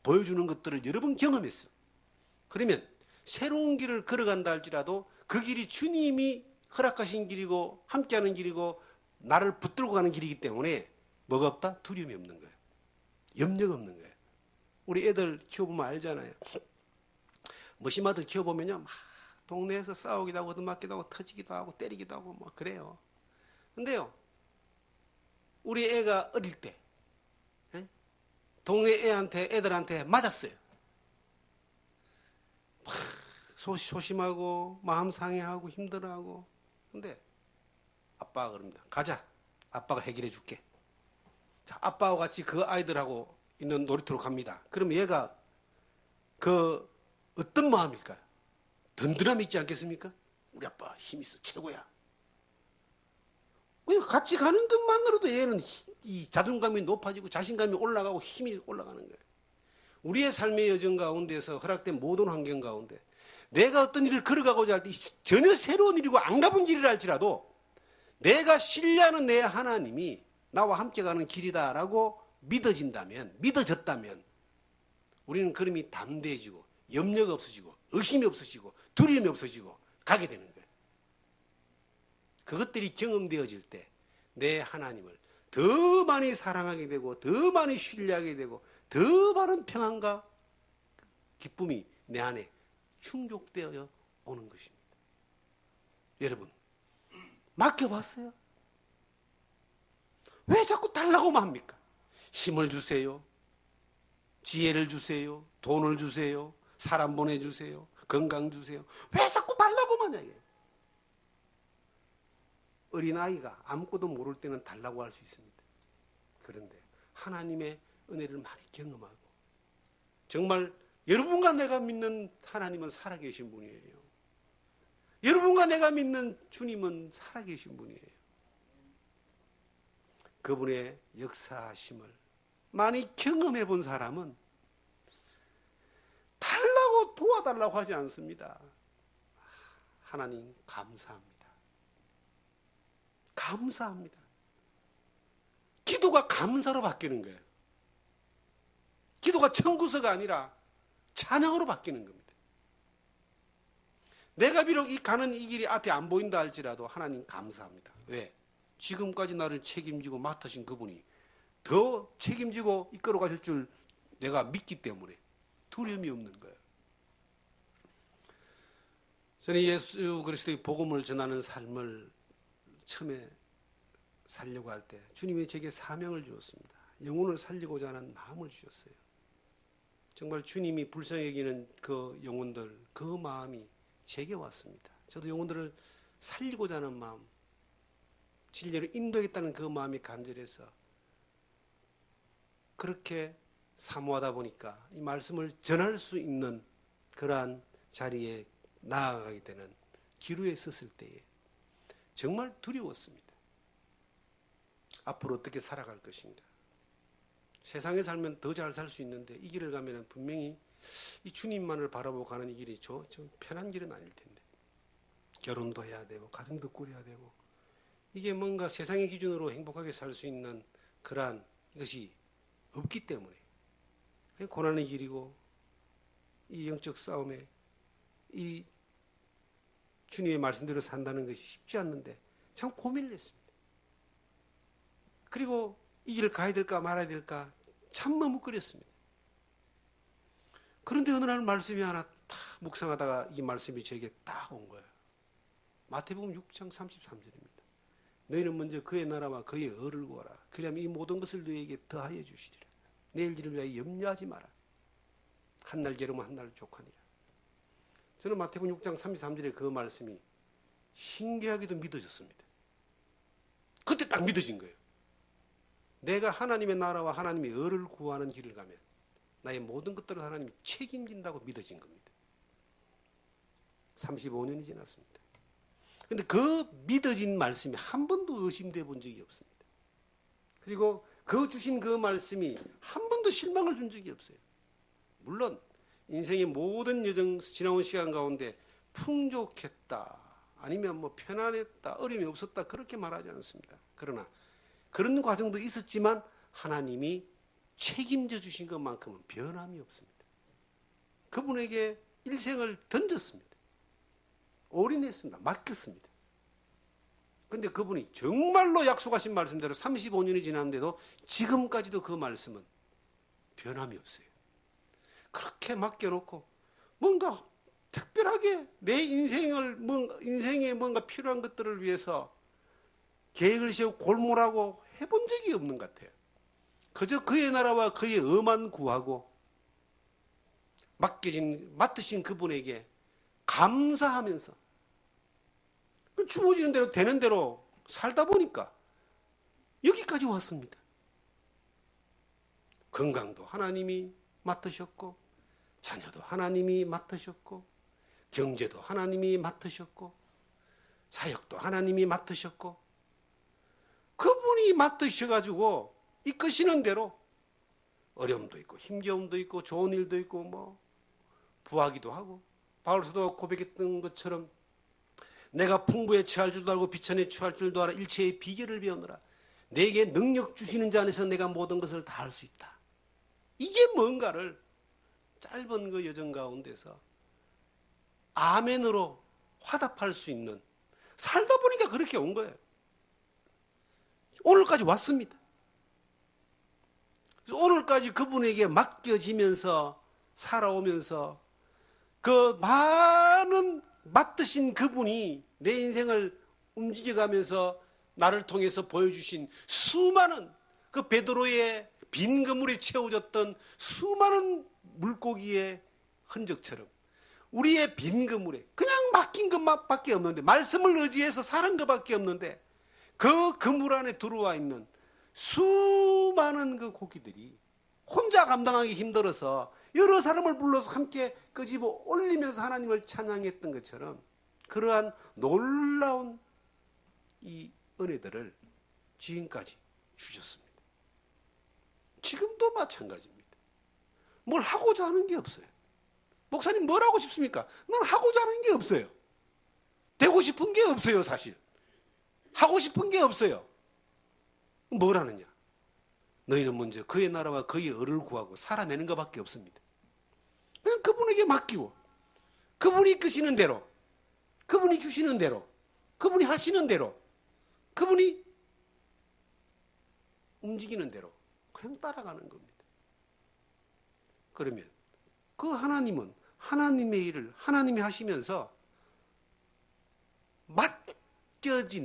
보여주는 것들을 여러 번 경험했어. 그러면 새로운 길을 걸어간다 할지라도 그 길이 주님이 허락하신 길이고 함께하는 길이고 나를 붙들고 가는 길이기 때문에 뭐가 없다? 두려움이 없는 거예요. 염려가 없는 거예요. 우리 애들 키워보면 알잖아요. 머시마들 키워보면요, 막 동네에서 싸우기도 하고 얻어맞기도 하고 터지기도 하고 때리기도 하고 뭐 그래요. 근데요, 우리 애가 어릴 때 동네 애들한테 맞았어요. 막 소심하고 마음 상해하고 힘들어하고. 근데 아빠가 그럽니다. 가자. 아빠가 해결해 줄게. 자, 아빠와 같이 그 아이들하고 있는 놀이터로 갑니다. 그럼 얘가 그 어떤 마음일까요? 든든함이 있지 않겠습니까? 우리 아빠 힘 있어 최고야. 같이 가는 것만으로도 얘는 이 자존감이 높아지고 자신감이 올라가고 힘이 올라가는 거예요. 우리의 삶의 여정 가운데서 허락된 모든 환경 가운데 내가 어떤 일을 걸어가고자 할 때 전혀 새로운 일이고 안 가본 길이라 할지라도 내가 신뢰하는 내 하나님이 나와 함께 가는 길이다라고 믿어졌다면 우리는 걸음이 담대해지고 염려가 없어지고 의심이 없어지고 두려움이 없어지고 가게 되는 거예요. 그것들이 경험되어질 때 내 하나님을 더 많이 사랑하게 되고 더 많이 신뢰하게 되고 더 많은 평안과 기쁨이 내 안에 충족되어 오는 것입니다. 여러분, 맡겨봤어요? 왜 자꾸 달라고만 합니까? 힘을 주세요. 지혜를 주세요. 돈을 주세요. 사람 보내주세요. 건강 주세요. 왜 자꾸 달라고만 해요? 어린아이가 아무것도 모를 때는 달라고 할 수 있습니다. 그런데 하나님의 은혜를 많이 경험하고 정말 여러분과 내가 믿는 하나님은 살아계신 분이에요. 여러분과 내가 믿는 주님은 살아계신 분이에요. 그분의 역사하심을 많이 경험해 본 사람은 달라고 도와달라고 하지 않습니다. 하나님 감사합니다. 감사합니다. 기도가 감사로 바뀌는 거예요. 기도가 청구서가 아니라 찬양으로 바뀌는 겁니다. 내가 비록 가는 이 길이 앞에 안 보인다 할지라도 하나님 감사합니다. 왜? 지금까지 나를 책임지고 맡으신 그분이 더 책임지고 이끌어 가실 줄 내가 믿기 때문에 두려움이 없는 거예요. 저는 예수 그리스도의 복음을 전하는 삶을 처음에 살려고 할 때 주님이 제게 사명을 주었습니다. 영혼을 살리고자 하는 마음을 주셨어요. 정말 주님이 불쌍히 여기는 그 영혼들, 그 마음이 제게 왔습니다. 저도 영혼들을 살리고자 하는 마음, 진리로 인도하겠다는 그 마음이 간절해서 그렇게 사모하다 보니까 이 말씀을 전할 수 있는 그러한 자리에 나아가게 되는 기로에 섰을 때에 정말 두려웠습니다. 앞으로 어떻게 살아갈 것인가? 세상에 살면 더 잘 살 수 있는데 이 길을 가면 분명히 이 주님만을 바라보고 가는 이 길이 좀 편한 길은 아닐 텐데. 결혼도 해야 되고 가정도 꾸려야 되고 이게 뭔가 세상의 기준으로 행복하게 살 수 있는 그러한 이것이 없기 때문에 그냥 고난의 길이고 이 영적 싸움에 이 주님의 말씀대로 산다는 것이 쉽지 않는데 참 고민을 했습니다. 그리고 이 길을 가야 될까 말아야 될까 참 머뭇거렸습니다. 그런데 어느 날 말씀이 하나 딱 묵상하다가 이 말씀이 저에게 딱 온 거예요. 마태복음 6장 33절입니다. 너희는 먼저 그의 나라와 그의 의를 구하라. 그리하면 이 모든 것을 너희에게 더하여 주시리라. 내일 일을 위하여 염려하지 마라. 한날 게으르면 한날 족하니라. 저는 마태복음 6장 33절의 그 말씀이 신기하게도 믿어졌습니다. 그때 딱 믿어진 거예요. 내가 하나님의 나라와 하나님의 의를 구하는 길을 가면 나의 모든 것들을 하나님이 책임진다고 믿어진 겁니다. 35년이 지났습니다. 그런데 그 믿어진 말씀이 한 번도 의심되어 본 적이 없습니다. 그리고 그 주신 그 말씀이 한 번도 실망을 준 적이 없어요. 물론 인생의 모든 여정 지나온 시간 가운데 풍족했다 아니면 뭐 편안했다 어려움이 없었다 그렇게 말하지 않습니다. 그러나 그런 과정도 있었지만 하나님이 책임져 주신 것만큼은 변함이 없습니다. 그분에게 일생을 던졌습니다. 올인했습니다. 맡겼습니다. 그런데 그분이 정말로 약속하신 말씀대로 35년이 지났는데도 지금까지도 그 말씀은 변함이 없어요. 그렇게 맡겨놓고 뭔가 특별하게 내 인생에 뭔가 필요한 것들을 위해서 계획을 세우고 골몰하고 해본 적이 없는 것 같아요. 그저 그의 나라와 그의 의만 구하고 맡으신 그분에게 감사하면서 주어지는 대로 되는 대로 살다 보니까 여기까지 왔습니다. 건강도 하나님이 맡으셨고 자녀도 하나님이 맡으셨고 경제도 하나님이 맡으셨고 사역도 하나님이 맡으셨고 그분이 맡으셔가지고 이끄시는 대로 어려움도 있고 힘겨움도 있고 좋은 일도 있고 뭐 부하기도 하고 바울 사도가 고백했던 것처럼 내가 풍부에 취할 줄도 알고 비천에 취할 줄도 알아 일체의 비결을 배우느라 내게 능력 주시는 자 안에서 내가 모든 것을 다 할 수 있다. 이게 뭔가를 짧은 그 여정 가운데서 아멘으로 화답할 수 있는 살다 보니까 그렇게 온 거예요. 오늘까지 왔습니다. 그래서 오늘까지 그분에게 맡겨지면서 살아오면서 그 많은 맡으신 그분이 내 인생을 움직여가면서 나를 통해서 보여주신 수많은 그 베드로의 빈 그물에 채워졌던 수많은 물고기의 흔적처럼 우리의 빈 그물에 그냥 맡긴 것밖에 없는데 말씀을 의지해서 사는 것밖에 없는데 그 그물 안에 들어와 있는 수많은 그 고기들이 혼자 감당하기 힘들어서 여러 사람을 불러서 함께 끄집어 올리면서 하나님을 찬양했던 것처럼 그러한 놀라운 이 은혜들을 지금까지 주셨습니다. 지금도 마찬가지입니다. 뭘 하고자 하는 게 없어요. 목사님 뭘 하고 싶습니까? 난 하고자 하는 게 없어요. 되고 싶은 게 없어요, 사실. 하고 싶은 게 없어요. 뭘 하느냐? 너희는 먼저 그의 나라와 그의 의를 구하고 살아내는 것밖에 없습니다. 그냥 그분에게 맡기고 그분이 이끄시는 대로 그분이 주시는 대로 그분이 하시는 대로 그분이 움직이는 대로 그냥 따라가는 겁니다. 그러면 그 하나님은 하나님의 일을 하나님이 하시면서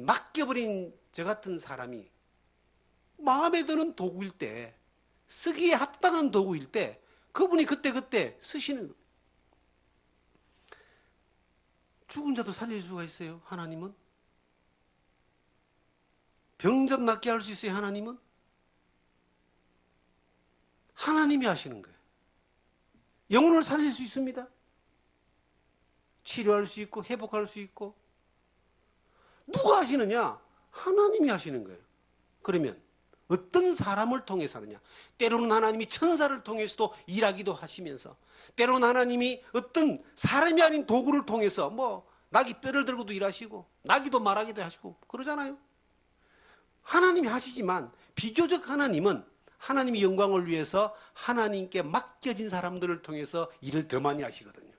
맡겨버린 저 같은 사람이 마음에 드는 도구일 때 쓰기에 합당한 도구일 때 그분이 그때 쓰시는 겁니다. 죽은 자도 살릴 수가 있어요. 하나님은 병자도 낫게 할 수 있어요. 하나님은 하나님이 하시는 거예요. 영혼을 살릴 수 있습니다. 치료할 수 있고 회복할 수 있고 누가 하시느냐? 하나님이 하시는 거예요. 그러면 어떤 사람을 통해서 하느냐. 때로는 하나님이 천사를 통해서도 일하기도 하시면서, 때로는 하나님이 어떤 사람이 아닌 도구를 통해서 나귀 뼈를 들고도 일하시고 나귀도 말하기도 하시고 그러잖아요. 하나님이 하시지만 비교적 하나님은 하나님의 영광을 위해서 하나님께 맡겨진 사람들을 통해서 일을 더 많이 하시거든요.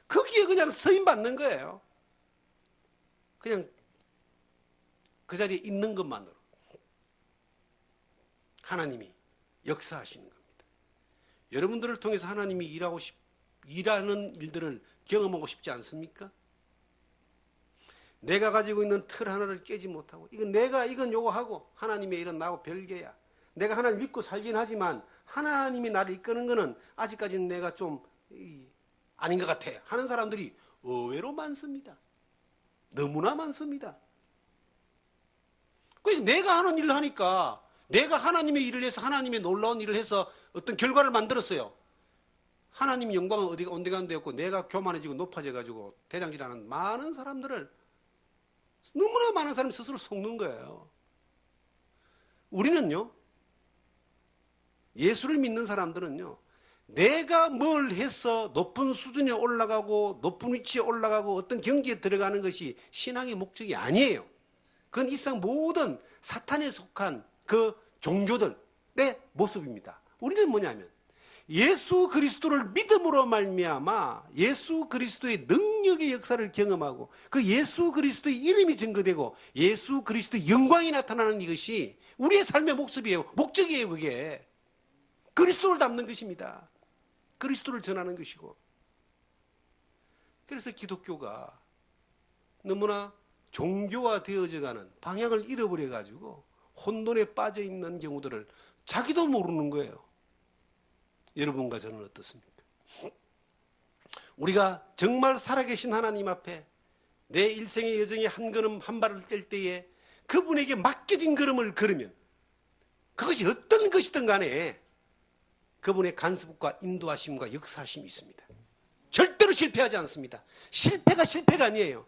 거기에 그냥 서임 받는 거예요. 그냥 그 자리에 있는 것만으로 하나님이 역사하시는 겁니다. 여러분들을 통해서 하나님이 일하는 일들을 경험하고 싶지 않습니까? 내가 가지고 있는 틀 하나를 깨지 못하고, 이건 요거 하고 하나님의 일은 나하고 별개야. 내가 하나님 믿고 살긴 하지만 하나님이 나를 이끄는 거는 아직까지는 내가 좀 아닌 것 같아 하는 사람들이 의외로 많습니다. 너무나 많습니다. 내가 하는 일을 하니까, 내가 하나님의 일을 해서 하나님의 놀라운 일을 해서 어떤 결과를 만들었어요. 하나님 영광은 어디가 온데간데 없고 내가 교만해지고 높아져가지고 대장질하는 많은 사람들을, 너무나 많은 사람이 스스로 속는 거예요. 우리는요, 예수를 믿는 사람들은요, 내가 뭘 해서 높은 수준에 올라가고 높은 위치에 올라가고 어떤 경지에 들어가는 것이 신앙의 목적이 아니에요. 그건 이상 모든 사탄에 속한 그 종교들의 모습입니다. 우리는 뭐냐면 예수 그리스도를 믿음으로 말미암아 예수 그리스도의 능력의 역사를 경험하고 그 예수 그리스도의 이름이 증거되고 예수 그리스도의 영광이 나타나는 이것이 우리의 삶의 모습이에요. 목적이에요. 그게 그리스도를 담는 것입니다. 그리스도를 전하는 것이고. 그래서 기독교가 너무나 종교화 되어져가는, 방향을 잃어버려가지고 혼돈에 빠져있는 경우들을 자기도 모르는 거예요. 여러분과 저는 어떻습니까? 우리가 정말 살아계신 하나님 앞에 내 일생의 여정에 한 걸음 한 발을 뗄 때에 그분에게 맡겨진 걸음을 걸으면 그것이 어떤 것이든 간에 그분의 간섭과 인도하심과 역사하심이 있습니다. 절대로 실패하지 않습니다. 실패가 아니에요.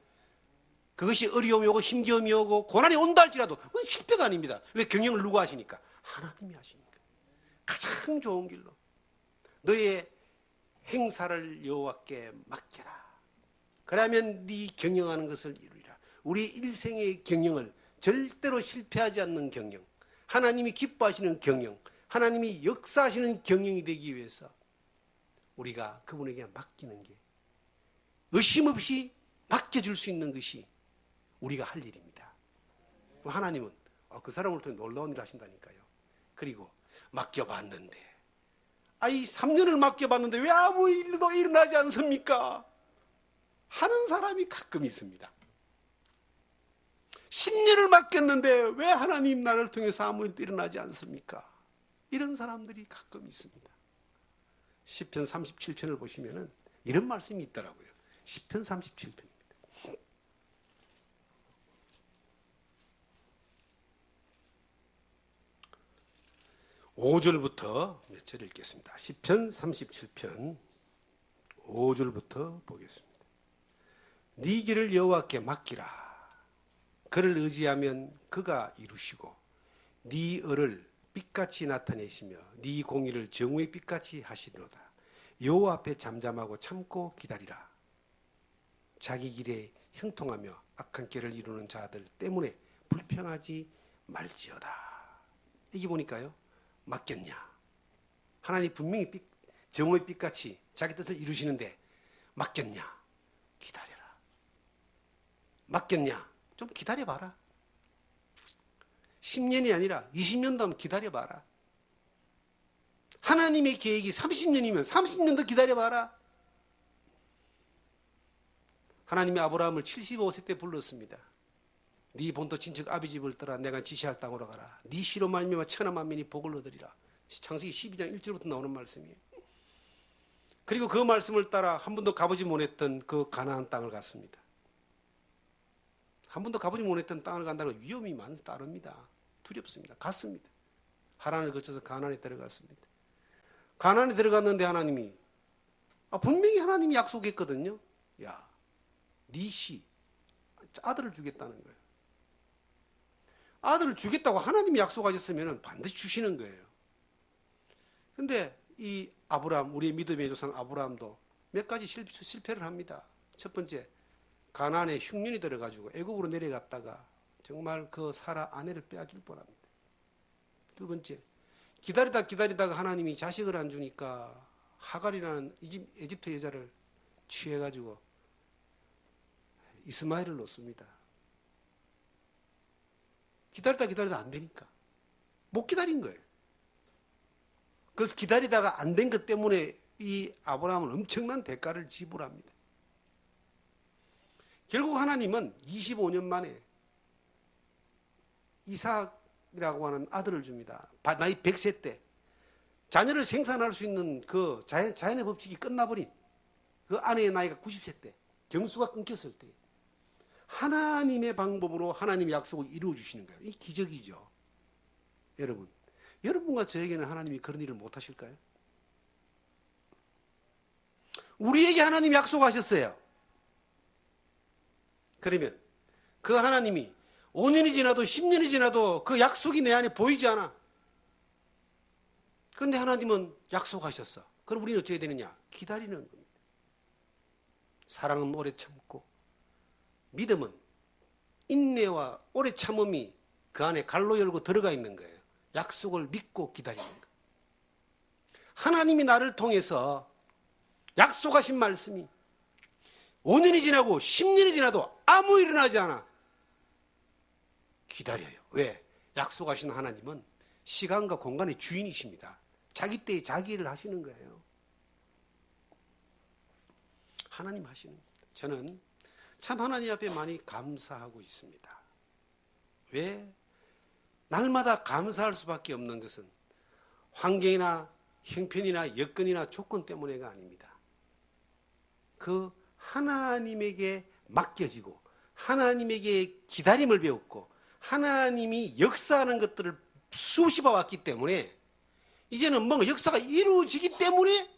그것이 어려움이 오고 힘겨움이 오고 고난이 온다 할지라도 그건 실패가 아닙니다. 왜? 경영을 누가 하시니까? 하나님이 하시니까. 가장 좋은 길로 너의 행사를 여호와께 맡겨라. 그러면 네 경영하는 것을 이루리라. 우리 일생의 경영을 절대로 실패하지 않는 경영, 하나님이 기뻐하시는 경영, 하나님이 역사하시는 경영이 되기 위해서 우리가 그분에게 맡기는 게, 의심 없이 맡겨줄 수 있는 것이 우리가 할 일입니다. 하나님은 그 사람을 통해 놀라운 일을 하신다니까요. 그리고 맡겨봤는데 3년을 맡겨봤는데 왜 아무 일도 일어나지 않습니까? 하는 사람이 가끔 있습니다. 10년을 맡겼는데 왜 하나님 나를 통해서 아무 일도 일어나지 않습니까? 이런 사람들이 가끔 있습니다. 시편 37편을 보시면은 이런 말씀이 있더라고요. 시편 37편입니다. 5절부터 몇 절 읽겠습니다. 시편 37편 5절부터 보겠습니다. 네 길을 여호와께 맡기라. 그를 의지하면 그가 이루시고 네 의를 빛같이 나타내시며 네 공의를 정오의 빛같이 하시리로다. 여호와 앞에 잠잠하고 참고 기다리라. 자기 길에 형통하며 악한 길을 이루는 자들 때문에 불평하지 말지어다. 이게 보니까요, 맡겼냐? 하나님 분명히 정오의 빛같이 자기 뜻을 이루시는데 맡겼냐? 기다려라. 맡겼냐? 좀 기다려봐라. 10년이 아니라 20년도 한번 기다려봐라. 하나님의 계획이 30년이면 30년도 기다려봐라. 하나님이 아브라함을 75세 때 불렀습니다. 네 본토 친척 아비 집을 떠나 내가 지시할 땅으로 가라. 네 씨로 말미암아 천하 만민이 복을 얻으리라. 창세기 12장 1절부터 나오는 말씀이에요. 그리고 그 말씀을 따라 한 번도 가보지 못했던 그 가나안 땅을 갔습니다. 한 번도 가보지 못했던 땅을 간다는 위험이 따릅니다. 두렵습니다. 갔습니다. 하란을 거쳐서 가나안에 들어갔습니다. 가나안에 들어갔는데 하나님이 분명히 하나님이 약속했거든요. 야, 네 씨 아들을 주겠다는 거예요. 아들을 주겠다고 하나님이 약속하셨으면 반드시 주시는 거예요. 근데 이 아브라함, 우리의 믿음의 조상 아브라함도 몇 가지 실패를 합니다. 첫 번째, 가나안에 흉년이 들어가지고 애굽으로 내려갔다가 정말 그 사라 아내를 빼앗길 뻔합니다. 두 번째, 기다리다가 하나님이 자식을 안 주니까 하갈이라는 에집트 여자를 취해가지고 이스마엘을 놓습니다. 기다리다 안 되니까 못 기다린 거예요. 그래서 기다리다가 안 된 것 때문에 이 아브라함은 엄청난 대가를 지불합니다. 결국 하나님은 25년 만에 이삭이라고 하는 아들을 줍니다. 나이 100세 때 자녀를 생산할 수 있는 그 자연의 법칙이 끝나버린 그 아내의 나이가 90세 때 경수가 끊겼을 때 하나님의 방법으로 하나님의 약속을 이루어 주시는 거예요. 이 기적이죠. 여러분과 저에게는 하나님이 그런 일을 못 하실까요? 우리에게 하나님이 약속하셨어요. 그러면 그 하나님이 5년이 지나도 10년이 지나도 그 약속이 내 안에 보이지 않아. 그런데 하나님은 약속하셨어. 그럼 우리는 어찌해야 되느냐? 기다리는 겁니다. 사랑은 오래 참고 믿음은 인내와 오래 참음이 그 안에 갈로 열고 들어가 있는 거예요. 약속을 믿고 기다리는 거예요. 하나님이 나를 통해서 약속하신 말씀이 5년이 지나고 10년이 지나도 아무 일이 일어나지 않아. 기다려요. 왜? 약속하신 하나님은 시간과 공간의 주인이십니다. 자기 때에 자기 일을 하시는 거예요. 하나님 하시는 겁니다. 저는 참 하나님 앞에 많이 감사하고 있습니다. 왜? 날마다 감사할 수밖에 없는 것은 환경이나 형편이나 여건이나 조건 때문에가 아닙니다. 그 하나님에게 맡겨지고 하나님에게 기다림을 배웠고 하나님이 역사하는 것들을 수없이 봐왔기 때문에 이제는 뭔가 역사가 이루어지기 때문에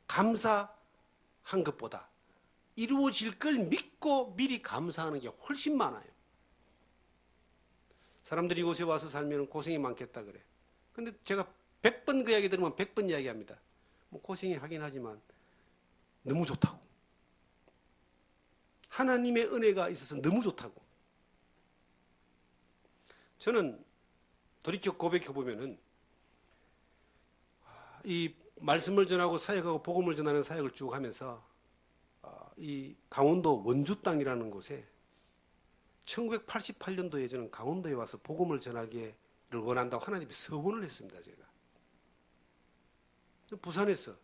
감사한 것보다 이루어질 걸 믿고 미리 감사하는 게 훨씬 많아요. 사람들이 이곳에 와서 살면 고생이 많겠다 그래. 근데 제가 100번 그 이야기 들으면 100번 이야기합니다. 뭐 고생이 하긴 하지만 너무 좋다고. 하나님의 은혜가 있어서 너무 좋다고. 저는 돌이켜 고백해보면은 이 말씀을 전하고 사역하고 복음을 전하는 사역을 쭉 하면서 이 강원도 원주 땅이라는 곳에 1988년도에 저는 강원도에 와서 복음을 전하기를 원한다고 하나님께 서원을 했습니다. 제가 부산에서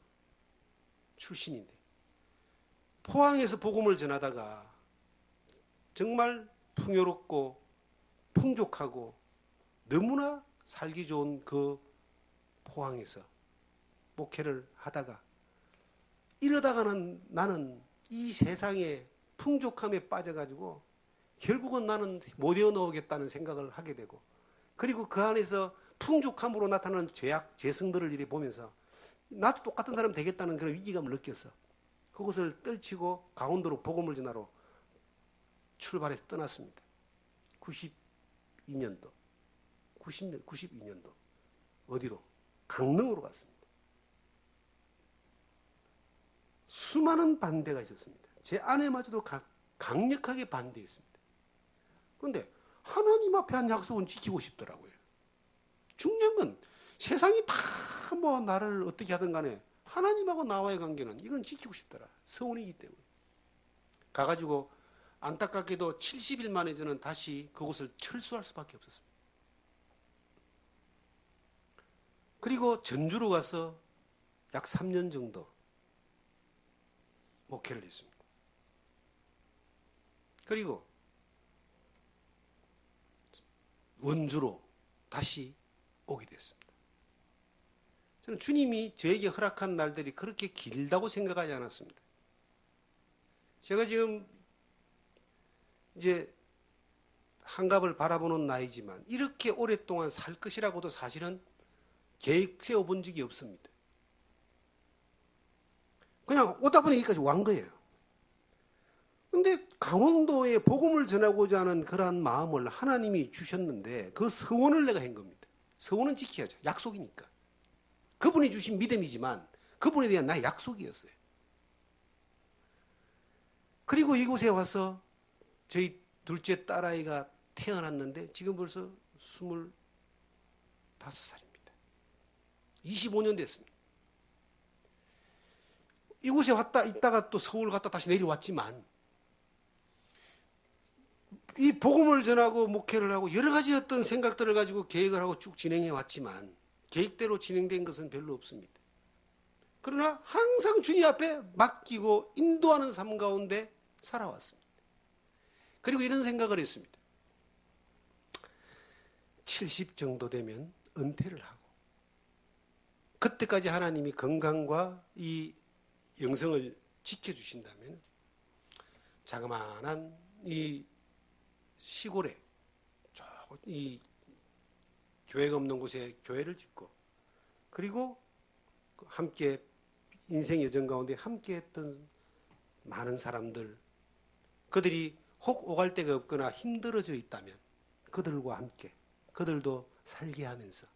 출신인데 포항에서 복음을 전하다가 정말 풍요롭고 풍족하고 너무나 살기 좋은 그 포항에서 목회를 하다가 이러다가는 나는 이 세상의 풍족함에 빠져가지고 결국은 나는 못 이어나오겠다는 생각을 하게 되고 그리고 그 안에서 풍족함으로 나타나는 죄성들을 이렇게 보면서 나도 똑같은 사람 되겠다는 그런 위기감을 느꼈어. 그것을 떨치고 강원도로 복음을 전하러 출발해서 떠났습니다. 92년도 어디로? 강릉으로 갔습니다. 수많은 반대가 있었습니다. 제 아내마저도 강력하게 반대했습니다. 그런데 하나님 앞에 한 약속은 지키고 싶더라고요. 중요한 건 세상이 다 뭐 나를 어떻게 하든 간에 하나님하고 나와의 관계는 이건 지키고 싶더라. 서운이기 때문에. 가가지고 안타깝게도 70일 만에 저는 다시 그곳을 철수할 수밖에 없었습니다. 그리고 전주로 가서 약 3년 정도 목회를 했습니다. 그리고 원주로 다시 오게 됐습니다. 저는 주님이 저에게 허락한 날들이 그렇게 길다고 생각하지 않았습니다. 제가 지금 이제 한갑을 바라보는 나이지만 이렇게 오랫동안 살 것이라고도 사실은 계획 세워본 적이 없습니다. 그냥 오다 보니 여기까지 완 거예요. 근데 강원도에 복음을 전하고자 하는 그러한 마음을 하나님이 주셨는데 그 서원을 내가 한 겁니다. 서원은 지켜야죠. 약속이니까. 그분이 주신 믿음이지만 그분에 대한 나의 약속이었어요. 그리고 이곳에 와서 저희 둘째 딸아이가 태어났는데 지금 벌써 25살입니다. 25년 됐습니다. 이곳에 왔다 있다가 또 서울 갔다 다시 내려왔지만 이 복음을 전하고 목회를 하고 여러 가지 어떤 생각들을 가지고 계획을 하고 쭉 진행해 왔지만 계획대로 진행된 것은 별로 없습니다. 그러나 항상 주님 앞에 맡기고 인도하는 삶 가운데 살아왔습니다. 그리고 이런 생각을 했습니다. 70 정도 되면 은퇴를 하고 그때까지 하나님이 건강과 이 영성을 지켜주신다면 자그마한 이 시골에 이 교회가 없는 곳에 교회를 짓고 그리고 함께 인생 여정 가운데 함께 했던 많은 사람들 그들이 혹 오갈 데가 없거나 힘들어져 있다면 그들과 함께 그들도 살게 하면서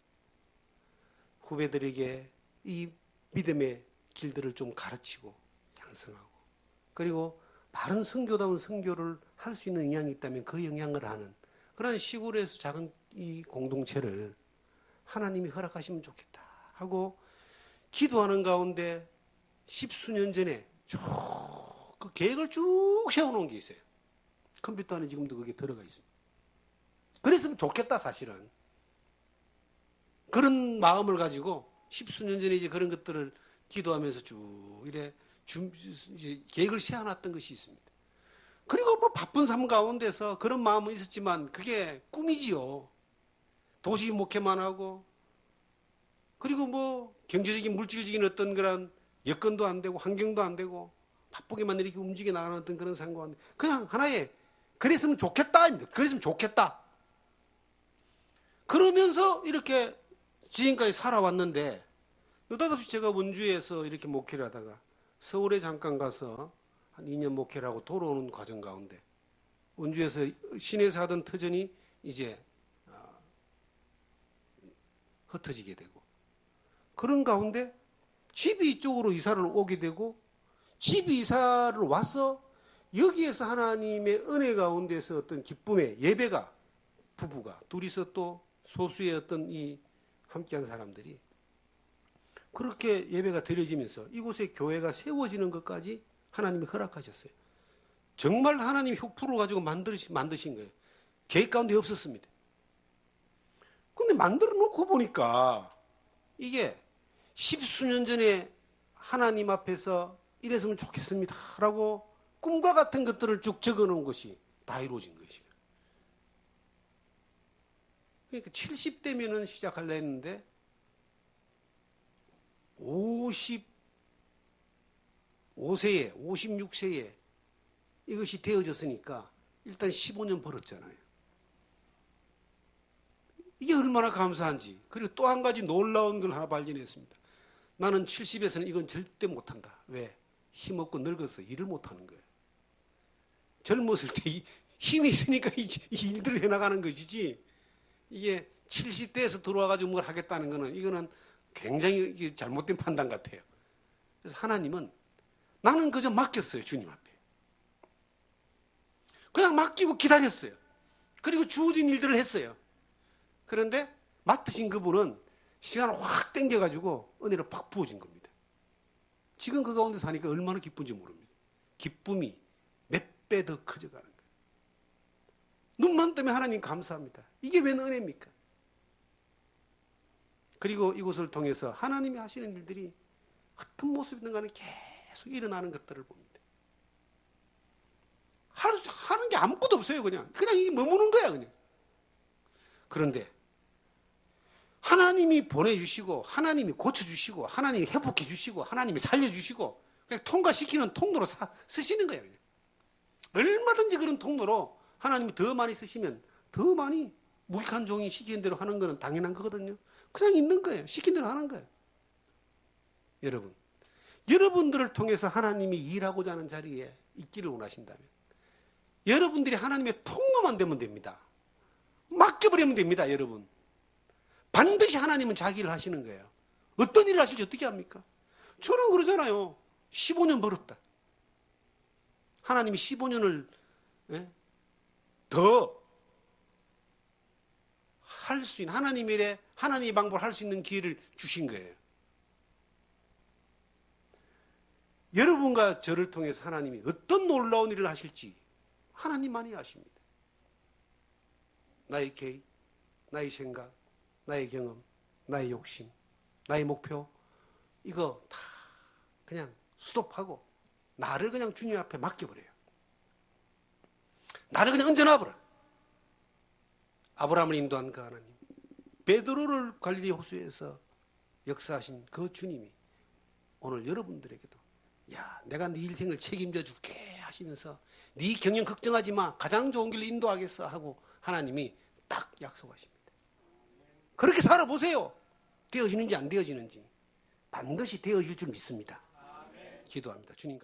후배들에게 이 믿음의 길들을 좀 가르치고 양성하고 그리고 바른 선교다운 선교를 할 수 있는 영향이 있다면 그 영향을 하는 그런 시골에서 작은 이 공동체를 하나님이 허락하시면 좋겠다 하고 기도하는 가운데 10수년 전에 쭉 그 계획을 쭉 세워놓은 게 있어요. 컴퓨터 안에 지금도 그게 들어가 있습니다. 그랬으면 좋겠다 사실은. 그런 마음을 가지고 10수년 전에 이제 그런 것들을 기도하면서 쭉 이래 계획을 세워놨던 것이 있습니다. 그리고 뭐 바쁜 삶 가운데서 그런 마음은 있었지만 그게 꿈이지요. 도시 목회만 하고 그리고 뭐 경제적인 물질적인 어떤 그런 여건도 안 되고 환경도 안 되고 바쁘게만 이렇게 움직여 나가는 어떤 그런 삶 가운데 그냥 하나의 그랬으면 좋겠다. 그랬으면 좋겠다. 그러면서 이렇게 지금까지 살아왔는데 느닷없이 제가 원주에서 이렇게 목회를 하다가 서울에 잠깐 가서 한 2년 목회를 하고 돌아오는 과정 가운데 원주에서 시내에서 하던 터전이 이제 흩어지게 되고 그런 가운데 집이 이쪽으로 이사를 오게 되고 집이 이사를 와서 여기에서 하나님의 은혜 가운데서 어떤 기쁨의 예배가 부부가 둘이서 또 소수의 어떤 이 함께한 사람들이 그렇게 예배가 드려지면서 이곳에 교회가 세워지는 것까지 하나님이 허락하셨어요. 정말 하나님이 흉풀을 가지고 만드신 거예요. 계획 가운데 없었습니다. 근데 만들어 놓고 보니까 이게 10수년 전에 하나님 앞에서 이랬으면 좋겠습니다 라고 꿈과 같은 것들을 쭉 적어 놓은 것이 다 이루어진 것이에요. 그러니까 70대면은 시작하려 했는데 55세에 56세에 이것이 되어졌으니까 일단 15년 벌었잖아요. 이게 얼마나 감사한지. 그리고 또 한 가지 놀라운 걸 하나 발견했습니다. 나는 70에서는 이건 절대 못한다. 왜? 힘없고 늙어서 일을 못하는 거예요. 젊었을 때 힘이 있으니까 이 일들을 해나가는 것이지 이게 70대에서 들어와가지고 뭘 하겠다는 거는 이거는 굉장히 잘못된 판단 같아요. 그래서 하나님은 나는 그저 맡겼어요. 주님 앞에. 그냥 맡기고 기다렸어요. 그리고 주어진 일들을 했어요. 그런데 맡으신 그분은 시간을 확 당겨가지고 은혜를 팍 부어진 겁니다. 지금 그 가운데 사니까 얼마나 기쁜지 모릅니다. 기쁨이 몇 배 더 커져가는 거예요. 눈만 뜨면 하나님 감사합니다. 이게 웬 은혜입니까? 그리고 이곳을 통해서 하나님이 하시는 일들이 어떤 모습이든 간에 계속 일어나는 것들을 봅니다. 하는 게 아무것도 없어요. 그냥 이게 머무는 거야. 그냥. 그런데 하나님이 보내주시고 하나님이 고쳐주시고 하나님이 회복해 주시고 하나님이 살려주시고 그냥 통과시키는 통로로 쓰시는 거예요. 그냥. 얼마든지 그런 통로로 하나님이 더 많이 쓰시면 더 많이 무익한 종이 시키는 대로 하는 거는 당연한 거거든요. 그냥 있는 거예요. 시킨 대로 하는 거예요. 여러분들을 통해서 하나님이 일하고자 하는 자리에 있기를 원하신다면 여러분들이 하나님의 통로만 되면 됩니다. 맡겨버리면 됩니다, 여러분. 반드시 하나님은 자기 일을 하시는 거예요. 어떤 일을 하실지 어떻게 합니까? 저는 그러잖아요. 15년 벌었다. 하나님이 15년을 더 할 수 있는, 하나님의 일에 하나님의 방법을 할 수 있는 기회를 주신 거예요. 여러분과 저를 통해서 하나님이 어떤 놀라운 일을 하실지 하나님만이 아십니다. 나의 계획, 나의 생각, 나의 경험, 나의 욕심, 나의 목표, 이거 다 그냥 스톱하고 나를 그냥 주님 앞에 맡겨버려요. 나를 그냥 얹어놔버려. 아브라함을 인도한 그 하나님, 베드로를 갈릴리 호수에서 역사하신 그 주님이 오늘 여러분들에게도 야, 내가 네 일생을 책임져 줄게 하시면서 네 경영 걱정하지 마, 가장 좋은 길로 인도하겠어 하고 하나님이 딱 약속하십니다. 그렇게 살아보세요. 되어지는지 안 되어지는지 반드시 되어질 줄 믿습니다. 기도합니다. 주님.